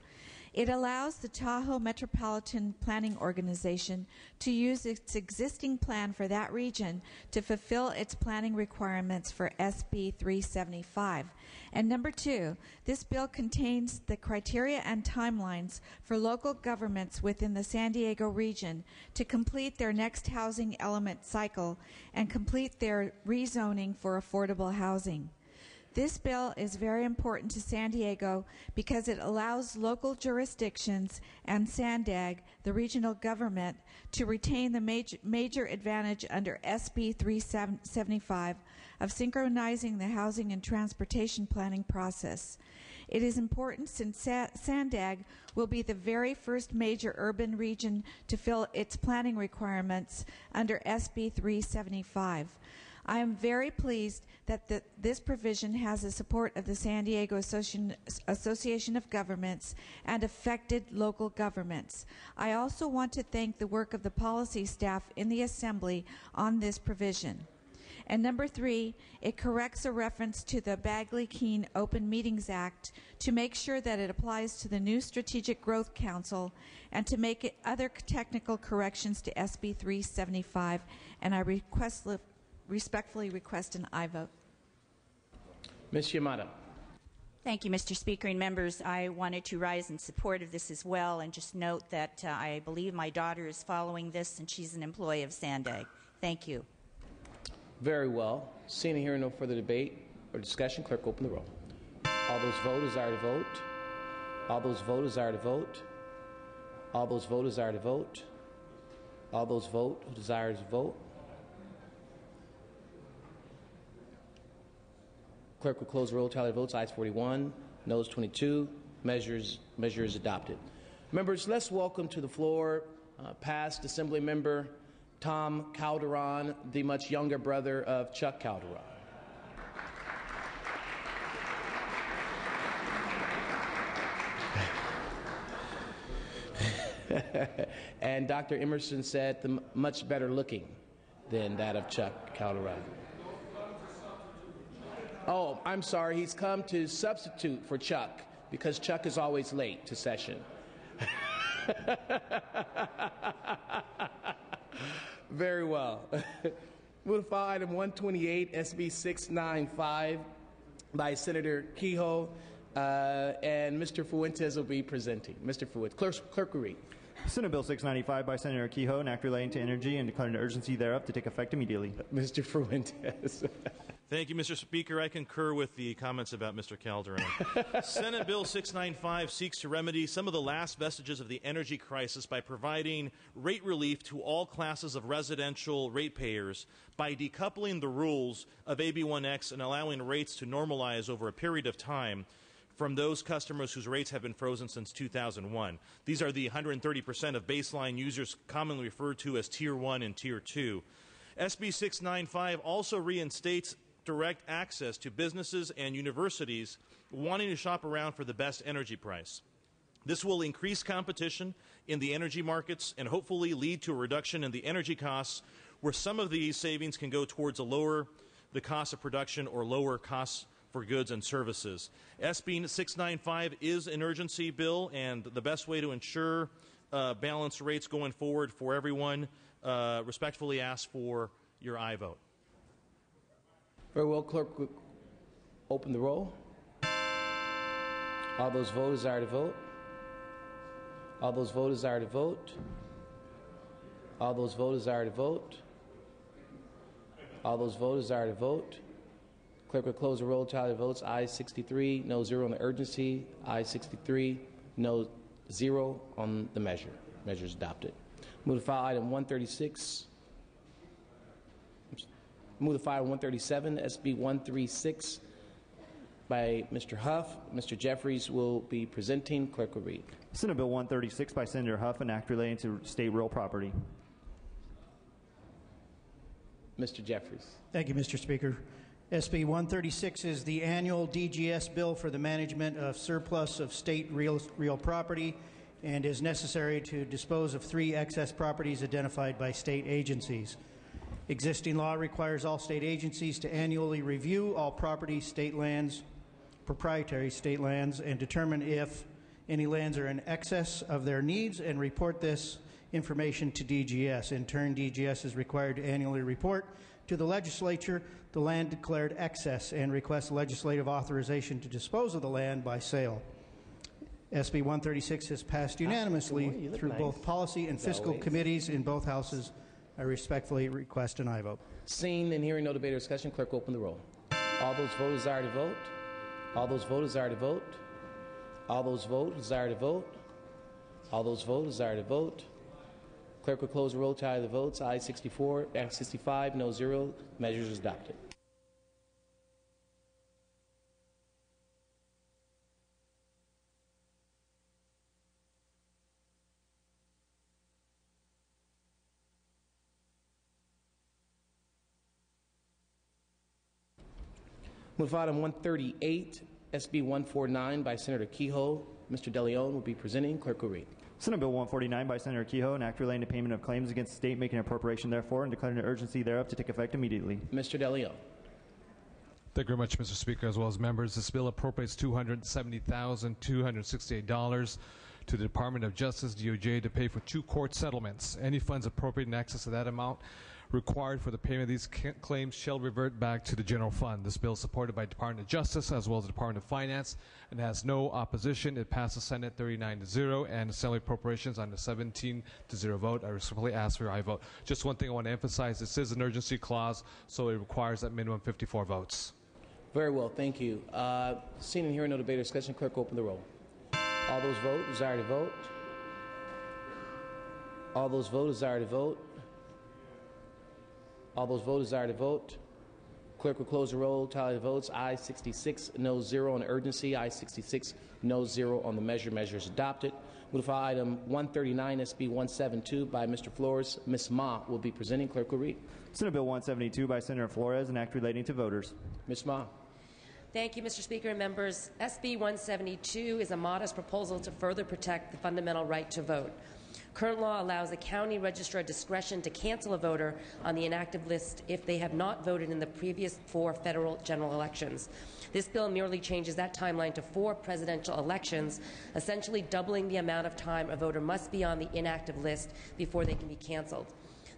It allows the Tahoe Metropolitan Planning Organization to use its existing plan for that region to fulfill its planning requirements for SB 375. And number two, this bill contains the criteria and timelines for local governments within the San Diego region to complete their next housing element cycle and complete their rezoning for affordable housing. This bill is very important to San Diego because it allows local jurisdictions and SANDAG, the regional government, to retain the major advantage under SB 375 of synchronizing the housing and transportation planning process. It is important since SANDAG will be the very first major urban region to fill its planning requirements under SB 375. I am very pleased that this provision has the support of the San Diego Association of Governments and affected local governments. I also want to thank the work of the policy staff in the Assembly on this provision. And number three, it corrects a reference to the Bagley-Keene Open Meetings Act to make sure that it applies to the new Strategic Growth Council and to make it other technical corrections to SB 375. And I respectfully request an aye vote. Ms. Yamada. Thank you, Mr. Speaker and members. I wanted to rise in support of this as well and just note that I believe my daughter is following this and she's an employee of SANDAG. Thank you. Very well. Seeing and hearing no further debate or discussion, clerk, open the roll. All those voters desire to vote. All those voters desire to vote. All those voters desire to vote. All those vote who desire to vote. Clerk will close the roll. Tally the votes. Ayes 41, noes 22. Measure is adopted. Members, let's welcome to the floor past Assembly Member Tom Calderon, the much younger brother of Chuck Calderon. And Dr. Emerson said much better looking than that of Chuck Calderon. Oh, I'm sorry. He's come to substitute for Chuck because Chuck is always late to session. Very well. Move to file item 128, SB 695 by Senator Kehoe, and Mr. Fuentes will be presenting. Mr. Fuentes, clerk will read. Senate Bill 695 by Senator Kehoe, an act relating to energy and declaring the urgency thereof to take effect immediately. Mr. Fuentes. Thank you, Mr. Speaker. I concur with the comments about Mr. Calderon. Senate Bill 695 seeks to remedy some of the last vestiges of the energy crisis by providing rate relief to all classes of residential ratepayers by decoupling the rules of AB1X and allowing rates to normalize over a period of time from those customers whose rates have been frozen since 2001. These are the 130% of baseline users commonly referred to as Tier 1 and Tier 2. SB 695 also reinstates direct access to businesses and universities wanting to shop around for the best energy price. This will increase competition in the energy markets and hopefully lead to a reduction in the energy costs, where some of these savings can go towards a lower the cost of production or lower costs for goods and services. SB 695 is an urgency bill, and the best way to ensure balanced rates going forward for everyone, respectfully ask for your aye vote. Very well, clerk, open the roll. All those voters desire to vote. All those voters desire to vote. All those voters desire to vote. All those voters desire to vote. Clerk will close the roll. Tally the votes. Ayes 63, no 0 on the urgency. Ayes 63, no 0 on the measure. Measure is adopted. Move to file item 136. Move to file 137, SB 136 by Mr. Huff. Mr. Jeffries will be presenting. Clerk will read. Senate Bill 136 by Senator Huff, an act relating to state real property. Mr. Jeffries. Thank you, Mr. Speaker. SB 136 is the annual DGS bill for the management of surplus of state real property and is necessary to dispose of 3 excess properties identified by state agencies. Existing law requires all state agencies to annually review all property, state lands, proprietary state lands, and determine if any lands are in excess of their needs and report this information to DGS. In turn, DGS is required to annually report to the legislature the land declared excess and request legislative authorization to dispose of the land by sale. SB 136 has passed unanimously through both policy and fiscal committees in both houses. I respectfully request an aye vote. Seeing and hearing no debate or discussion, clerk open the roll. All those voters desire to vote. All those voters desire to vote. All those voters desire to vote. All those voters desire to vote. Clerk will close the roll, tally the votes. Aye 64, back 65, no 0. Measures is adopted. Move item 138, SB 149 by Senator Kehoe. Mr. DeLeon will be presenting. Clerk will read. Senate Bill 149 by Senator Kehoe, an act relating to payment of claims against the state, making an appropriation therefore, and declaring an urgency thereof to take effect immediately. Mr. DeLeon. Thank you very much, Mr. Speaker, as well as members. This bill appropriates $270,268 to the Department of Justice, DOJ, to pay for 2 court settlements. Any funds appropriated in excess of that amount required for the payment of these claims shall revert back to the general fund. This bill is supported by the Department of Justice as well as the Department of Finance and has no opposition. It passed the Senate 39-0 and Assembly Appropriations on the 17-0 vote. I respectfully ask for your aye vote. Just one thing I want to emphasize, this is an urgency clause, so it requires that minimum 54 votes. Very well, thank you. Seeing and hearing no debate or discussion, clerk open the roll. All those vote desire to vote. All those vote desire to vote. All those voters desire to vote. Clerk will close the roll, tally the votes. Aye 66, no 0 on the urgency. Aye 66, no 0 on the measure. Measure is adopted. Move for item 139, SB 172 by Mr. Flores. Ms. Ma will be presenting. Clerk will read. Senate Bill 172 by Senator Flores, an act relating to voters. Ms. Ma. Thank you, Mr. Speaker and members. SB 172 is a modest proposal to further protect the fundamental right to vote. Current law allows a county registrar discretion to cancel a voter on the inactive list if they have not voted in the previous 4 federal general elections. This bill merely changes that timeline to 4 presidential elections, essentially doubling the amount of time a voter must be on the inactive list before they can be canceled.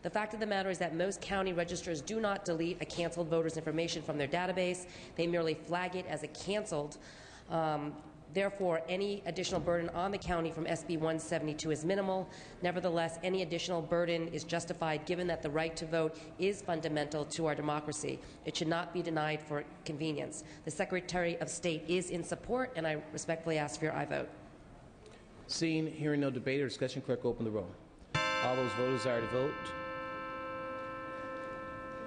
The fact of the matter is that most county registrars do not delete a canceled voter's information from their database. They merely flag it as a canceled. Therefore, any additional burden on the county from SB 172 is minimal. Nevertheless, any additional burden is justified given that the right to vote is fundamental to our democracy. It should not be denied for convenience. The Secretary of State is in support, and I respectfully ask for your aye vote. Seeing, hearing no debate or discussion, clerk open the roll. All those voters desire to vote.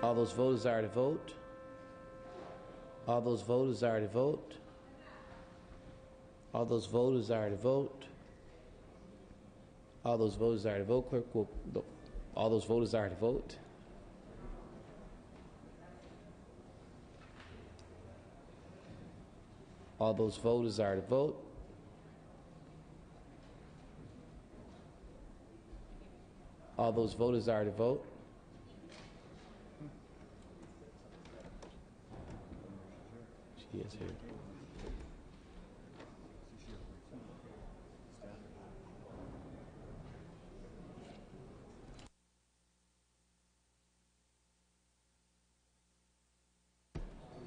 All those voters desire to vote. All those voters desire to vote. All those voters desire to vote. All those voters desire to vote. Clerk will. All those voters desire to vote. All those voters desire to vote. All those voters desire to vote. She is here.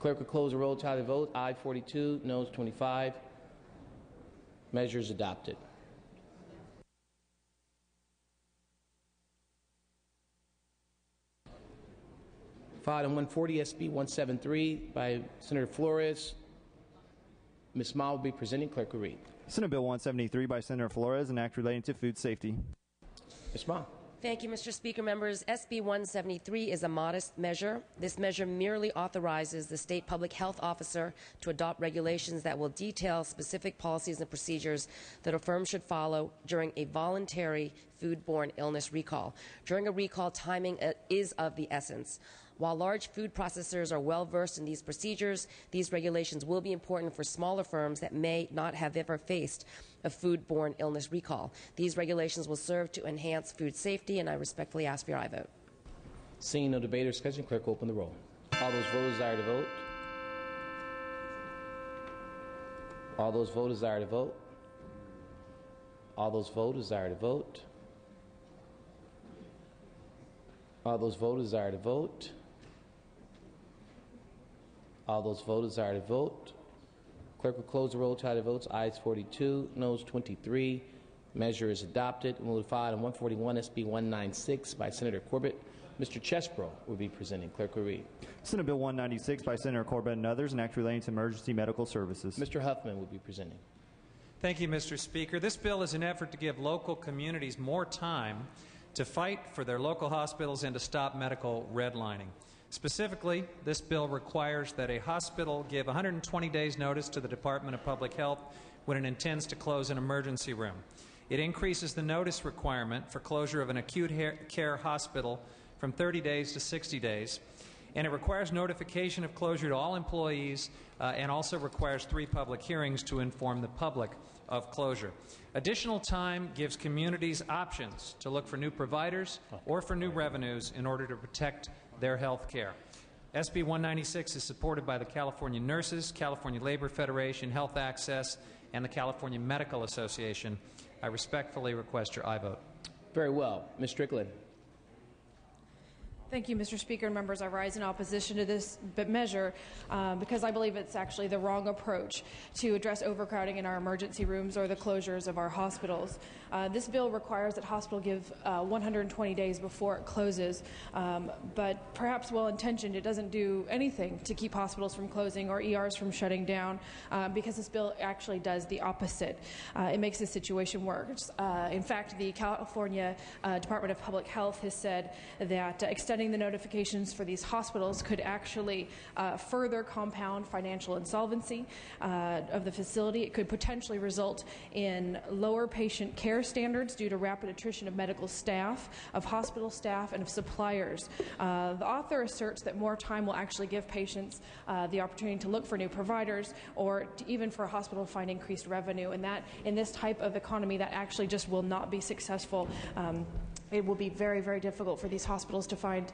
Clerk will close the roll, tally the vote. Aye 42, noes 25. Measures adopted. For item 140, SB 173 by Senator Flores. Ms. Ma will be presenting. Clerk will read. Senate Bill 173 by Senator Flores, an act relating to food safety. Ms. Ma. Thank you, Mr. Speaker. Members, SB 173 is a modest measure. This measure merely authorizes the state public health officer to adopt regulations that will detail specific policies and procedures that a firm should follow during a voluntary foodborne illness recall. During a recall, timing is of the essence. While large food processors are well versed in these procedures, these regulations will be important for smaller firms that may not have ever faced a foodborne illness recall. These regulations will serve to enhance food safety, and I respectfully ask for your aye vote. Seeing no debate or discussion, clerk will open the roll. All those voters desire to vote. All those voters desire to vote. All those voters desire to vote. All those voters desire to vote. All those voters desire to vote. Clerk will close the roll. Tally the votes. Ayes 42, noes 23. Measure is adopted and will be filed on 141 SB 196 by Senator Corbett. Mr. Chesbro will be presenting. Clerk will read. Senate Bill 196 by Senator Corbett and others, an act relating to emergency medical services. Mr. Huffman will be presenting. Thank you, Mr. Speaker. This bill is an effort to give local communities more time to fight for their local hospitals and to stop medical redlining. Specifically, this bill requires that a hospital give 120 days notice to the Department of Public Health when it intends to close an emergency room. It increases the notice requirement for closure of an acute care hospital from 30 days to 60 days, and it requires notification of closure to all employees and also requires 3 public hearings to inform the public of closure. Additional time gives communities options to look for new providers or for new revenues in order to protect their health care. SB 196 is supported by the California Nurses, California Labor Federation, Health Access, and the California Medical Association. I respectfully request your aye vote. Very well. Ms. Strickland. Thank you, Mr. Speaker and members. I rise in opposition to this measure because I believe it's actually the wrong approach to address overcrowding in our emergency rooms or the closures of our hospitals. This bill requires that hospitals give 120 days before it closes, but perhaps well-intentioned, it doesn't do anything to keep hospitals from closing or ERs from shutting down because this bill actually does the opposite. It makes the situation worse. In fact, the California Department of Public Health has said that extending the notifications for these hospitals could actually further compound financial insolvency of the facility. It could potentially result in lower patient care standards due to rapid attrition of medical staff, of hospital staff, and of suppliers. The author asserts that more time will actually give patients the opportunity to look for new providers or even for a hospital to find increased revenue, and that in this type of economy that actually just will not be successful. It will be very, very difficult for these hospitals to find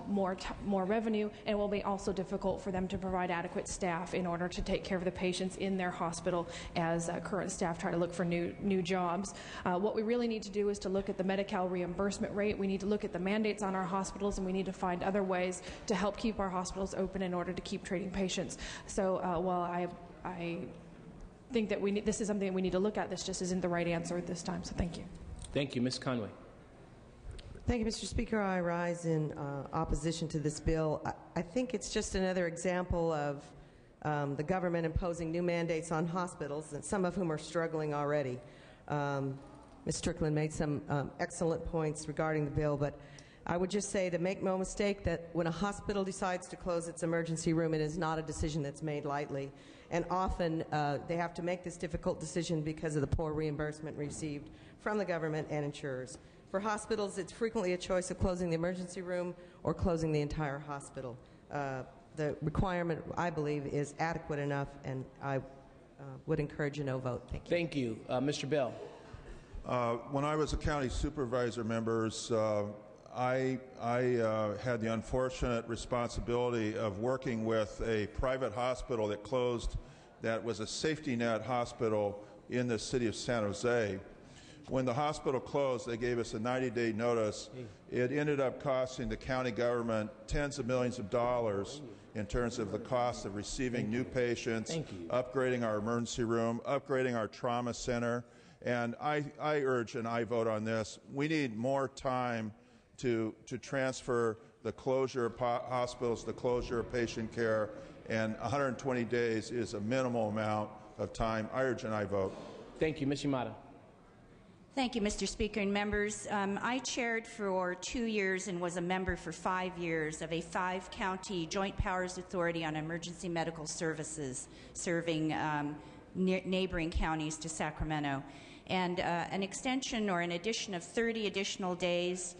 more revenue, and it will be also difficult for them to provide adequate staff in order to take care of the patients in their hospital as current staff try to look for new jobs. What we really need to do is to look at the Medi-Cal reimbursement rate. We need to look at the mandates on our hospitals, and we need to find other ways to help keep our hospitals open in order to keep treating patients. So while I think that this is something that we need to look at, this just isn't the right answer at this time. So thank you. Thank you. Ms. Conway. Thank you, Mr. Speaker. I rise in opposition to this bill. I think it's just another example of the government imposing new mandates on hospitals, and some of whom are struggling already. Ms. Strickland made some excellent points regarding the bill, but I would just say to make no mistake that when a hospital decides to close its emergency room, it is not a decision that's made lightly. And often they have to make this difficult decision because of the poor reimbursement received from the government and insurers. For hospitals, it's frequently a choice of closing the emergency room or closing the entire hospital. The requirement, I believe, is adequate enough, and I would encourage a no vote. Thank you. Thank you. Mr. Bell. When I was a county supervisor, members, I had the unfortunate responsibility of working with a private hospital that closed that was a safety net hospital in the city of San Jose. When the hospital closed, they gave us a 90-day notice. It ended up costing the county government tens of millions of dollars in terms of the cost of receiving new patients, upgrading our emergency room, upgrading our trauma center. And I urge and I vote on this. We need more time to transfer the closure of hospitals, the closure of patient care, and 120 days is a minimal amount of time. I urge and I vote. Thank you. Ms. Yamada. Thank you, Mr. Speaker and members. I chaired for 2 years and was a member for 5 years of a 5-county joint powers authority on emergency medical services serving neighboring counties to Sacramento. And an extension or an addition of 30 additional days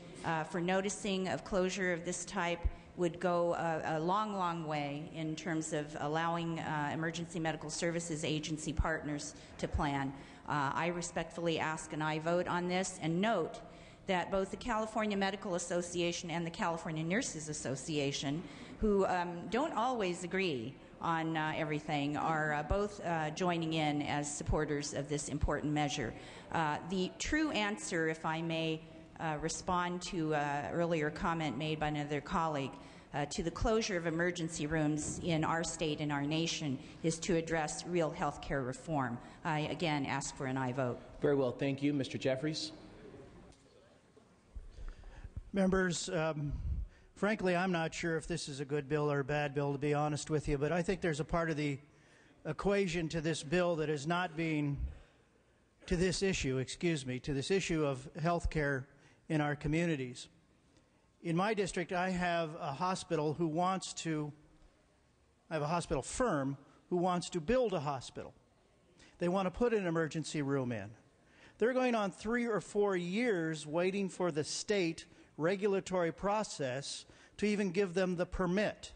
for noticing of closure of this type would go a long, long way in terms of allowing emergency medical services agency partners to plan. I respectfully ask an aye vote on this, and note that both the California Medical Association and the California Nurses Association, who don't always agree on everything, are both joining in as supporters of this important measure. The true answer, if I may respond to an earlier comment made by another colleague, to the closure of emergency rooms in our state and our nation is to address real health care reform. I again ask for an aye vote. Very well, thank you. Mr. Jeffries. Members, frankly, I'm not sure if this is a good bill or a bad bill, to be honest with you, but I think there's a part of the equation to this bill that is not being, to this issue of health care in our communities. In my district, I have a hospital firm who wants to build a hospital. They want to put an emergency room in. They're going on 3 or 4 years waiting for the state regulatory process to even give them the permit.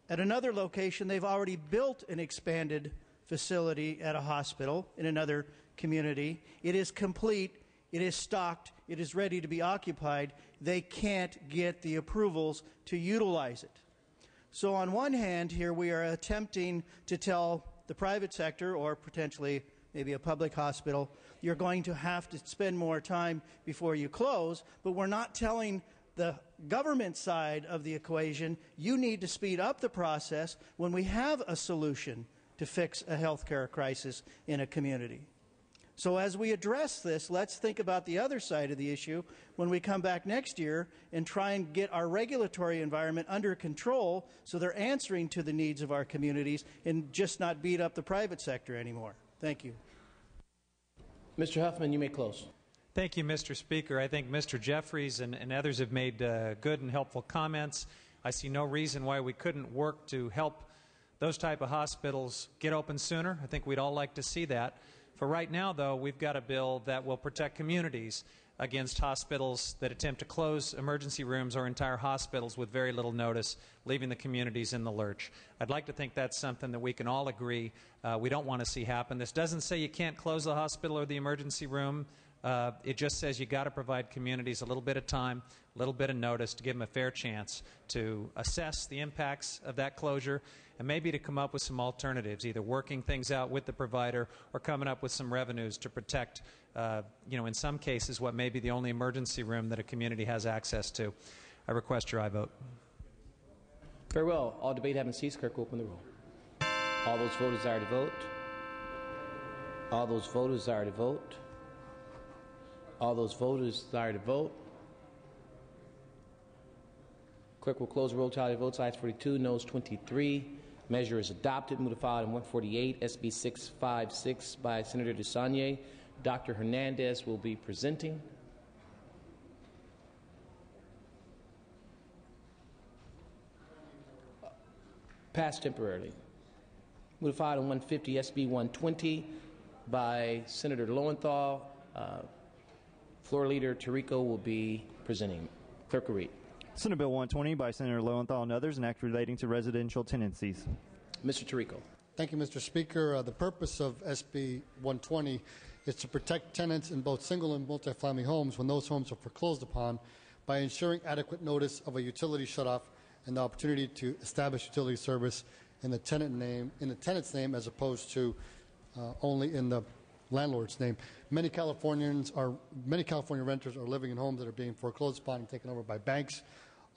At another location, they've already built an expanded facility at a hospital in another community. It is complete, it is stocked, it is ready to be occupied. They can't get the approvals to utilize it. So on one hand here, we are attempting to tell the private sector, or potentially maybe a public hospital, you're going to have to spend more time before you close, but we're not telling the government side of the equation, you need to speed up the process when we have a solution to fix a healthcare crisis in a community. So as we address this, let's think about the other side of the issue when we come back next year and try and get our regulatory environment under control so they're answering to the needs of our communities and just not beat up the private sector anymore. Thank you. Mr. Huffman, you may close. Thank you, Mr. Speaker. I think Mr. Jeffries and others have made good and helpful comments. I see no reason why we couldn't work to help those type of hospitals get open sooner. I think we'd all like to see that. For right now, though, we've got a bill that will protect communities against hospitals that attempt to close emergency rooms or entire hospitals with very little notice, leaving the communities in the lurch. I'd like to think that's something that we can all agree we don't want to see happen. This doesn't say you can't close the hospital or the emergency room. It just says you got to provide communities a little bit of time, a little bit of notice to give them a fair chance to assess the impacts of that closure and maybe to come up with some alternatives, either working things out with the provider or coming up with some revenues to protect, in some cases, what may be the only emergency room that a community has access to. I request your aye vote. Very well. All debate having ceased, clerk will open the roll. All those voters desire to vote. All those voters desire to vote. All those voters desire to vote. Clerk will close the roll. Tally of votes. Ayes 42, noes 23. Measure is adopted. Move to file item 148, SB 656 by Senator DeSagne. Dr. Hernandez will be presenting. Passed temporarily. Move to file item 150, SB 120 by Senator Lowenthal. Floor Leader Tirico will be presenting. Clerk will read. Senate Bill 120 by Senator Lowenthal and others, an act relating to residential tenancies. Mr. Tirico. Thank you, Mr. Speaker. The purpose of SB 120 is to protect tenants in both single and multifamily homes when those homes are foreclosed upon by ensuring adequate notice of a utility shutoff and the opportunity to establish utility service in the tenant's name as opposed to only in the landlord's name. Many California renters are living in homes that are being foreclosed upon and taken over by banks.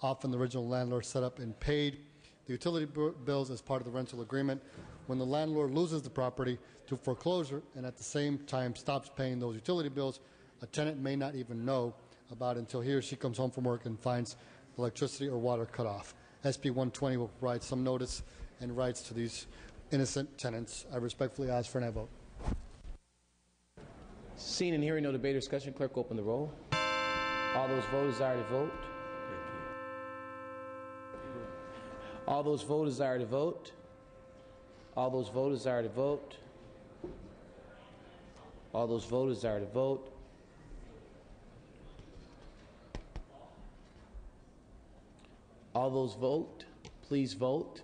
Often the original landlord set up and paid the utility bills as part of the rental agreement. When the landlord loses the property to foreclosure and at the same time stops paying those utility bills, a tenant may not even know about it until he or she comes home from work and finds electricity or water cut off. SB 120 will provide some notice and rights to these innocent tenants. I respectfully ask for an aye vote. Seeing and hearing no debate or discussion, clerk open the roll. All those voters desire to vote. All those voters desire to vote. All those voters desire to vote. All those voters desire to vote. All those vote, please vote.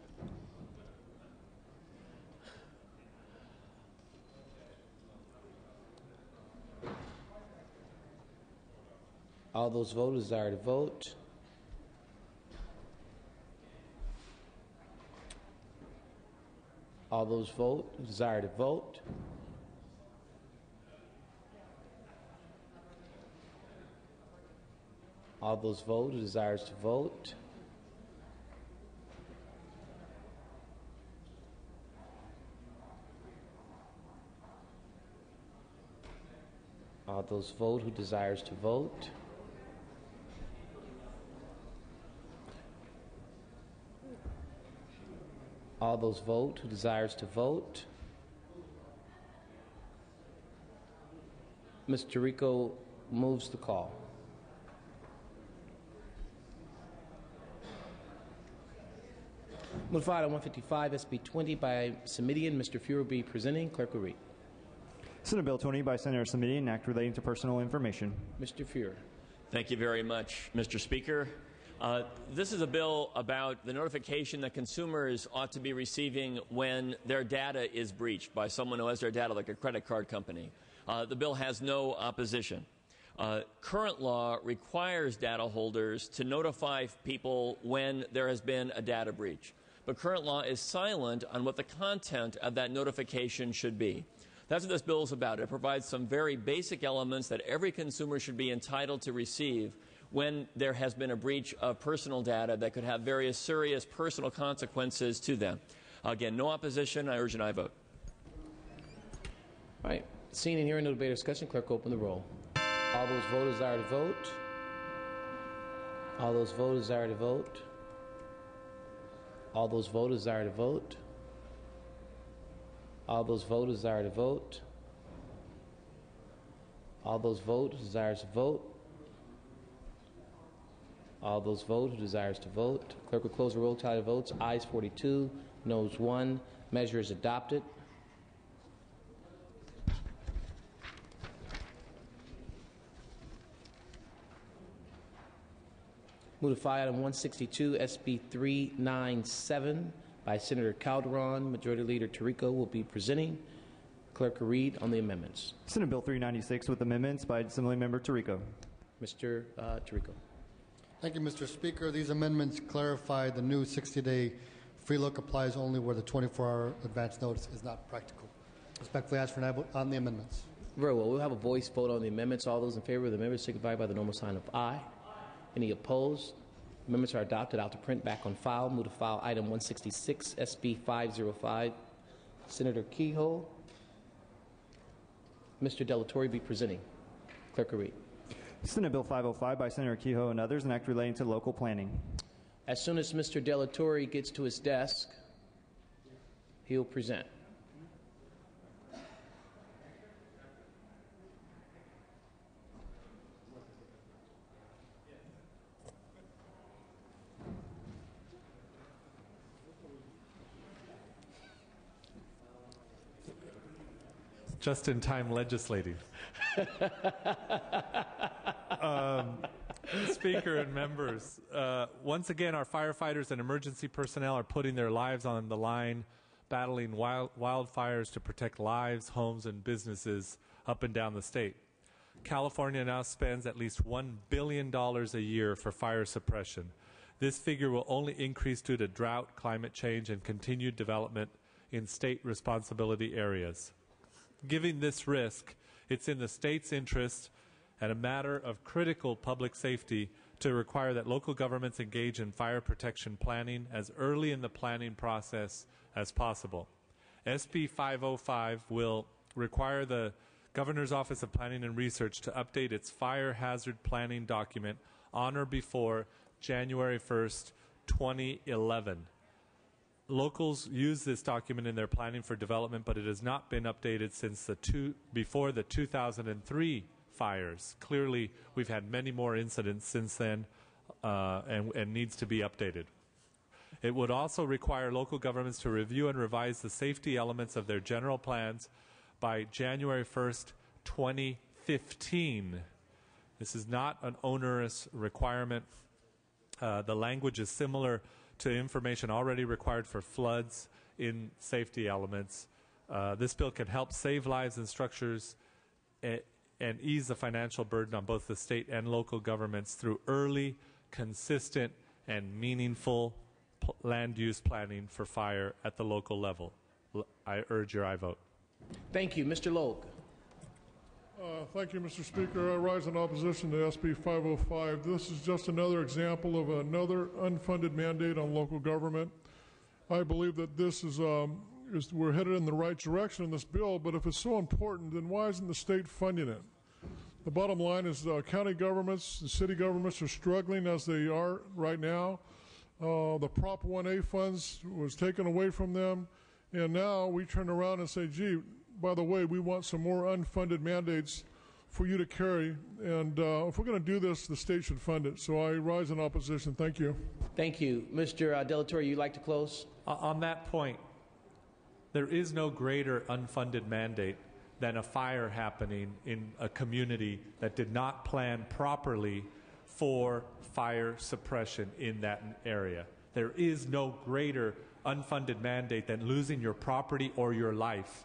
All those vote who desire to vote. All those vote who desire to vote. All those vote who desires to vote. All those vote who desires to vote. All those vote who desires to vote. Mr. Rico moves the call. Move item 155, SB 20 by Semidian. Mr. Fuhrer will be presenting. Clerk will read. Senate Bill 20 by Senator Semidian, an act relating to personal information. Mr. Fuhrer. Thank you very much, Mr. Speaker. This is a bill about the notification that consumers ought to be receiving when their data is breached by someone who has their data, like a credit card company. The bill has no opposition. Current law requires data holders to notify people when there has been a data breach. But current law is silent on what the content of that notification should be. That's what this bill is about. It provides some very basic elements that every consumer should be entitled to receive when there has been a breach of personal data that could have various serious personal consequences to them. Again, no opposition. I urge an aye vote. All right. Seeing and hearing no debate or discussion, clerk open the roll. All those voters desire to vote. All those voters desire to vote. All those voters desire to vote. All those voters desire to vote. All those vote who desires to vote. All those vote who desires to vote. Clerk will close the roll. Tally of votes. Ayes 42, noes 1. Measure is adopted. Move to file item 162, SB 397 by Senator Calderon. Majority Leader Tirico will be presenting. Clerk will read on the amendments. Senate Bill 396 with amendments by Assemblymember Tirico. Mr. Tirico. Thank you, Mr. Speaker. These amendments clarify the new 60-day free look applies only where the 24-hour advance notice is not practical. Respectfully ask for an aye on the amendments. Very well. We'll have a voice vote on the amendments. All those in favor of the amendments signify by the normal sign of aye. Any opposed? Amendments are adopted. Out to print, back on file. Move to file item 166, SB 505. Senator Kehoe. Mr. Delatorre be presenting. Clerk will read. Senate Bill 505 by Senator Kehoe and others, an act relating to local planning. As soon as Mr. Delatorre gets to his desk, he'll present. Just in time legislating. Speaker and members, once again, our firefighters and emergency personnel are putting their lives on the line, battling wildfires to protect lives, homes, and businesses up and down the state. California now spends at least $1 billion a year for fire suppression. This figure will only increase due to drought, climate change, and continued development in state responsibility areas. Given this risk, it's in the state's interest and a matter of critical public safety to require that local governments engage in fire protection planning as early in the planning process as possible. SB 505 will require the Governor's Office of Planning and Research to update its fire hazard planning document on or before January 1st, 2011. Locals use this document in their planning for development, but it has not been updated since before the 2003 fires. Clearly, we've had many more incidents since then and needs to be updated. It would also require local governments to review and revise the safety elements of their general plans by January 1st, 2015. This is not an onerous requirement. The language is similar to information already required for floods in safety elements. This bill can help save lives and structures and ease the financial burden on both the state and local governments through early, consistent, and meaningful land use planning for fire at the local level. I urge your aye vote. Thank you. Mr. Logue. Thank you, Mr. Speaker. I rise in opposition to SB 505. This is just another example of another unfunded mandate on local government. I believe that this is we're headed in the right direction in this bill, but if it's so important, then why isn't the state funding it? The bottom line is county governments, the city governments are struggling as they are right now. The Prop 1A funds was taken away from them, and now we turn around and say, gee, by the way, we want some more unfunded mandates for you to carry, and if we're going to do this, the state should fund it. So I rise in opposition. Thank you. Thank you. Mr. Delatorre, you'd like to close? On that point, there is no greater unfunded mandate than a fire happening in a community that did not plan properly for fire suppression in that area. There is no greater unfunded mandate than losing your property or your life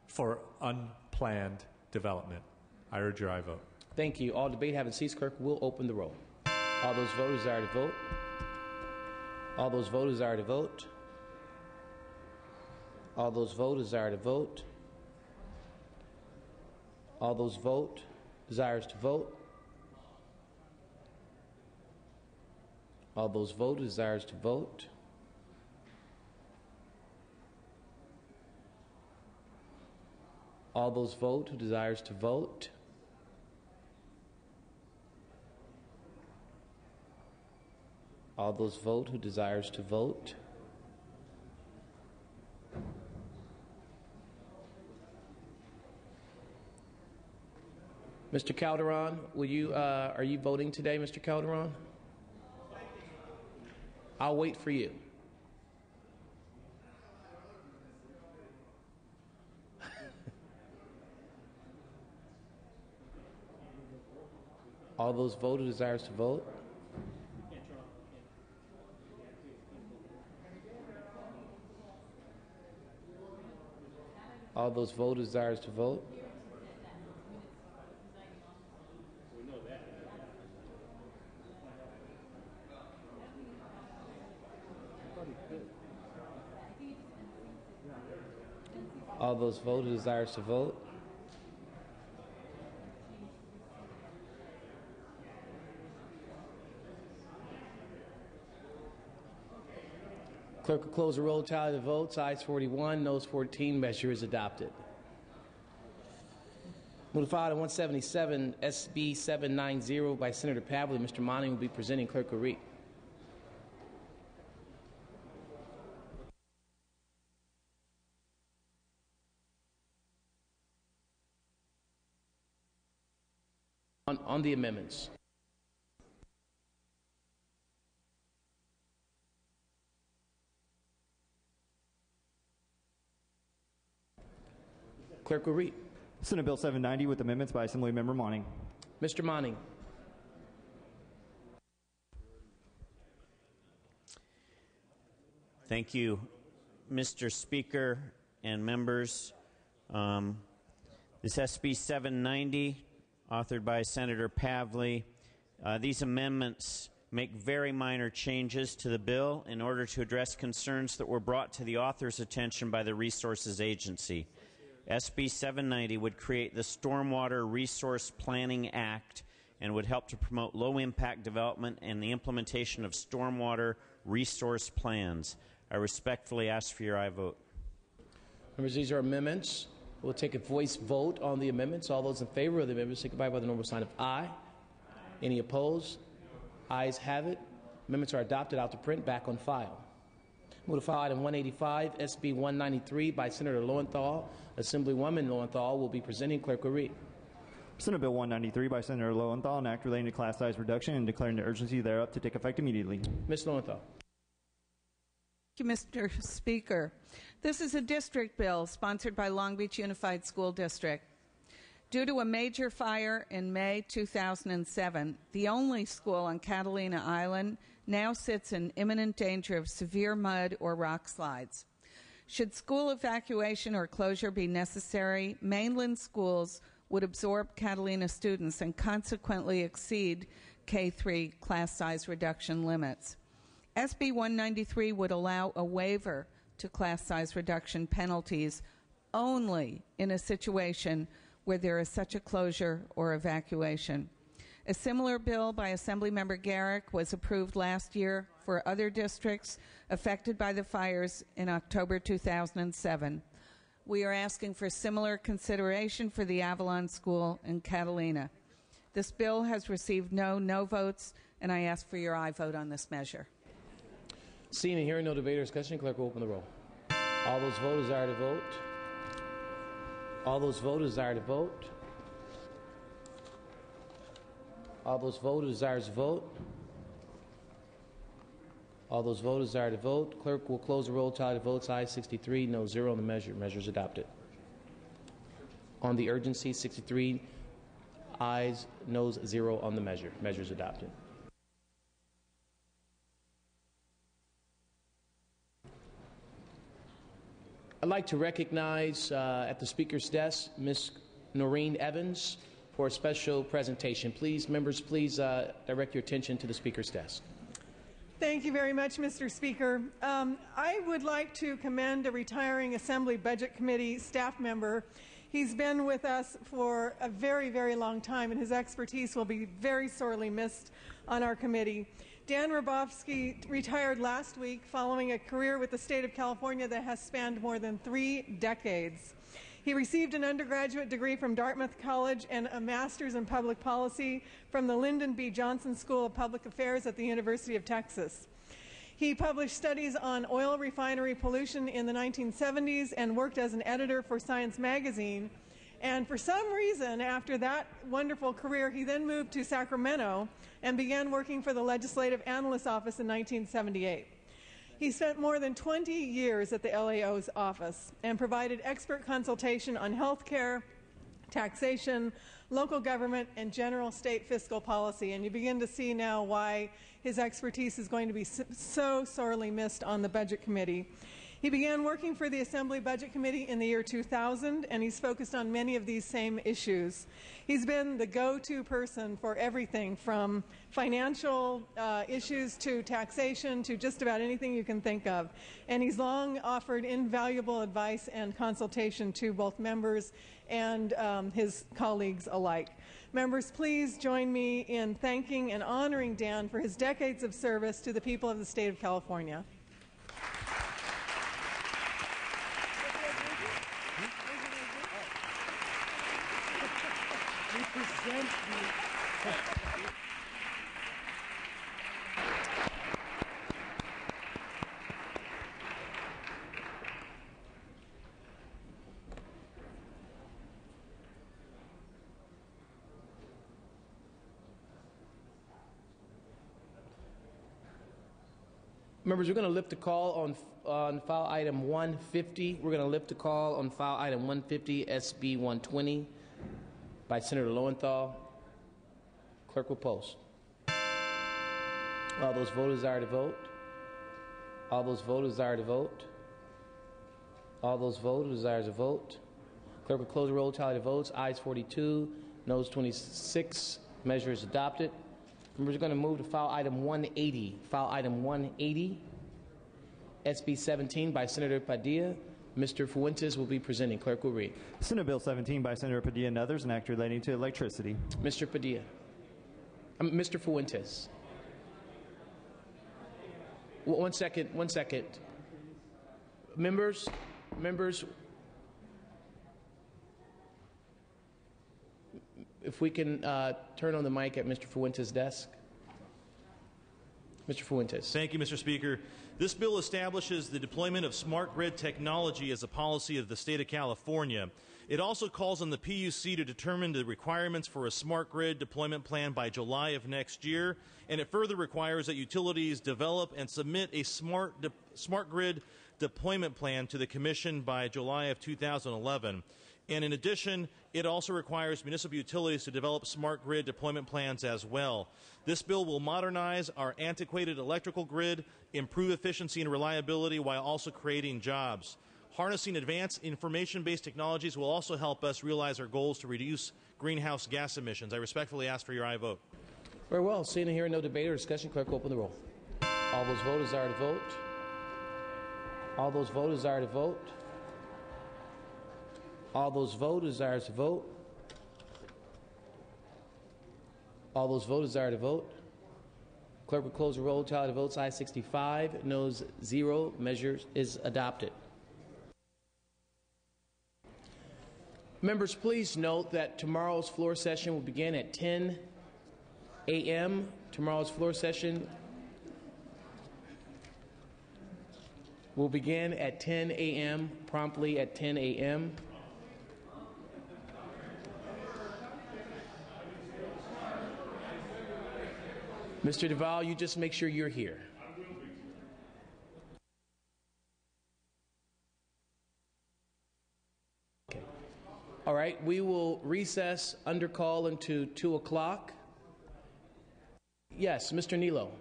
for unplanned development. I urge your aye vote. Thank you. All debate having ceased, clerk will open the roll. All those voters desire to vote. All those voters desire to vote. All those voters desire to vote. All those vote desires to vote. All those vote desires to vote. All those vote who desires to vote. All those vote who desires to vote. Mr. Calderon, are you voting today, Mr. Calderon? I'll wait for you. All those vote who desires to vote. All those vote who desires to vote. All those vote who desires to vote. Clerk will close the roll, tally the votes. Ayes 41, noes 14. Measure is adopted. Move to file item 177, SB 790 by Senator Pavley. Mr. Monning will be presenting. Clerk will read. On the amendments. Clerk will read. Senate Bill 790 with amendments by Assemblymember Monning. Mr. Monning. Thank you, Mr. Speaker and members. This SB 790, authored by Senator Pavley. These amendments make very minor changes to the bill in order to address concerns that were brought to the author's attention by the Resources Agency. SB 790 would create the Stormwater Resource Planning Act and would help to promote low-impact development and the implementation of stormwater resource plans. I respectfully ask for your aye vote. Members, these are amendments. We'll take a voice vote on the amendments. All those in favor of the amendments signify by the normal sign of aye. Any opposed? Ayes have it. Amendments are adopted. Out to print. Back on file. Move to file item 185, SB 193 by Senator Lowenthal. Assemblywoman Lowenthal will be presenting. Clerk will read. Senate Bill 193 by Senator Lowenthal, an act relating to class size reduction and declaring the urgency thereof to take effect immediately. Ms. Lowenthal. Thank you, Mr. Speaker. This is a district bill sponsored by Long Beach Unified School District. Due to a major fire in May 2007, the only school on Catalina Island now sits in imminent danger of severe mud or rock slides. Should school evacuation or closure be necessary, mainland schools would absorb Catalina students and consequently exceed K-3 class size reduction limits. SB 193 would allow a waiver to class size reduction penalties only in a situation where there is such a closure or evacuation. A similar bill by Assemblymember Garrick was approved last year for other districts affected by the fires in October 2007. We are asking for similar consideration for the Avalon School in Catalina. This bill has received no votes, and I ask for your aye vote on this measure. Seeing and hearing no debate or discussion, clerk will open the roll. All those voters desire to vote. All those voters desire to vote. All those voters desire to vote. All those voters desire to vote. Clerk will close the roll. Tally the votes. Ayes 63, no 0 on the measure. Measure is adopted. On the urgency, 63 ayes, noes 0 on the measure. Measure is adopted. I'd like to recognize at the Speaker's desk Ms. Noreen Evans for a special presentation. Please, members, please direct your attention to the Speaker's desk. Thank you very much, Mr. Speaker. I would like to commend a retiring Assembly Budget Committee staff member. He's been with us for a very, very long time, and his expertise will be very sorely missed on our committee. Dan Rabofsky retired last week following a career with the state of California that has spanned more than 3 decades. He received an undergraduate degree from Dartmouth College and a master's in public policy from the Lyndon B. Johnson School of Public Affairs at the University of Texas. He published studies on oil refinery pollution in the 1970s and worked as an editor for Science Magazine. And for some reason, after that wonderful career, he then moved to Sacramento and began working for the Legislative Analyst's Office in 1978. He spent more than 20 years at the LAO's office and provided expert consultation on health care, taxation, local government, and general state fiscal policy. And you begin to see now why his expertise is going to be so sorely missed on the Budget Committee. He began working for the Assembly Budget Committee in the year 2000, and he's focused on many of these same issues. He's been the go-to person for everything from financial issues to taxation to just about anything you can think of. And he's long offered invaluable advice and consultation to both members and his colleagues alike. Members, please join me in thanking and honoring Dan for his decades of service to the people of the state of California. Members, we're going to lift the call on file item 150. We're going to lift the call on file item 150, SB 120, by Senator Lowenthal. Clerk will post. All those voters desire to vote. All those voters desire to vote. All those voters desire to vote. Clerk will close the roll, tally the votes. Ayes 42, noes 26. Measure is adopted. Members are going to move to file item 180. File item 180, SB 17 by Senator Padilla. Mr. Fuentes will be presenting. Clerk will read. Senate Bill 17 by Senator Padilla and others, an act relating to electricity. Mr. Padilla. Mr. Fuentes. One second. Members. If we can turn on the mic at Mr. Fuentes' desk. Mr. Fuentes. Thank you, Mr. Speaker. This bill establishes the deployment of smart grid technology as a policy of the state of California. It also calls on the PUC to determine the requirements for a smart grid deployment plan by July of next year, and it further requires that utilities develop and submit a smart grid deployment plan to the Commission by July of 2011. And in addition, it also requires municipal utilities to develop smart grid deployment plans as well. This bill will modernize our antiquated electrical grid, improve efficiency and reliability while also creating jobs. Harnessing advanced information-based technologies will also help us realize our goals to reduce greenhouse gas emissions. I respectfully ask for your aye vote. Very well. Seeing and hearing no debate or discussion, clerk, open the roll. All those voters desire to vote. All those voters desire to vote. All those voters desire to vote. All those voters desire to vote. Clerk will close the roll. Tally the votes. Aye 65, noes 0. Measure is adopted. Members, please note that tomorrow's floor session will begin at 10 a.m. Tomorrow's floor session will begin at 10 a.m., promptly at 10 a.m. Mr. Duval, you just make sure you're here. Okay. All right, we will recess under call until 2 o'clock. Yes, Mr. Nilo.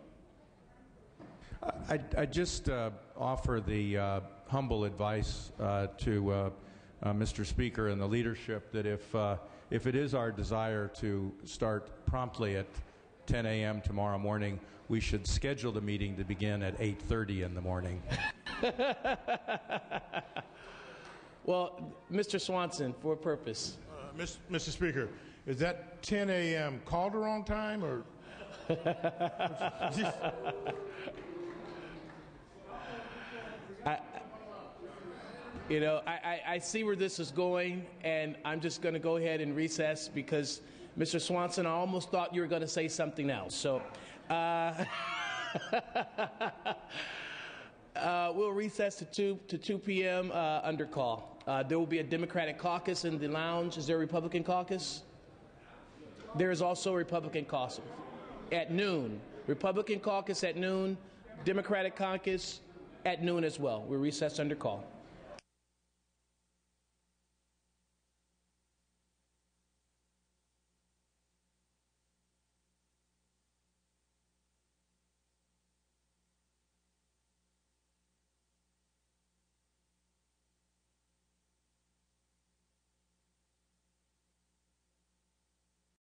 I just offer the humble advice to Mr. Speaker and the leadership that if it is our desire to start promptly at 10 a.m. tomorrow morning, we should schedule the meeting to begin at 8:30 in the morning. Well, Mr. Swanson, for a purpose. Mr. Speaker, is that 10 a.m. Calderon time or? I see where this is going, and I'm just going to go ahead and recess because, Mr. Swanson, I almost thought you were going to say something else. So we'll recess to 2 p.m. Under call. There will be a Democratic caucus in the lounge. Is there a Republican caucus? There is also a Republican caucus at noon. Republican caucus at noon. Democratic caucus at noon as well. We're recessed under call.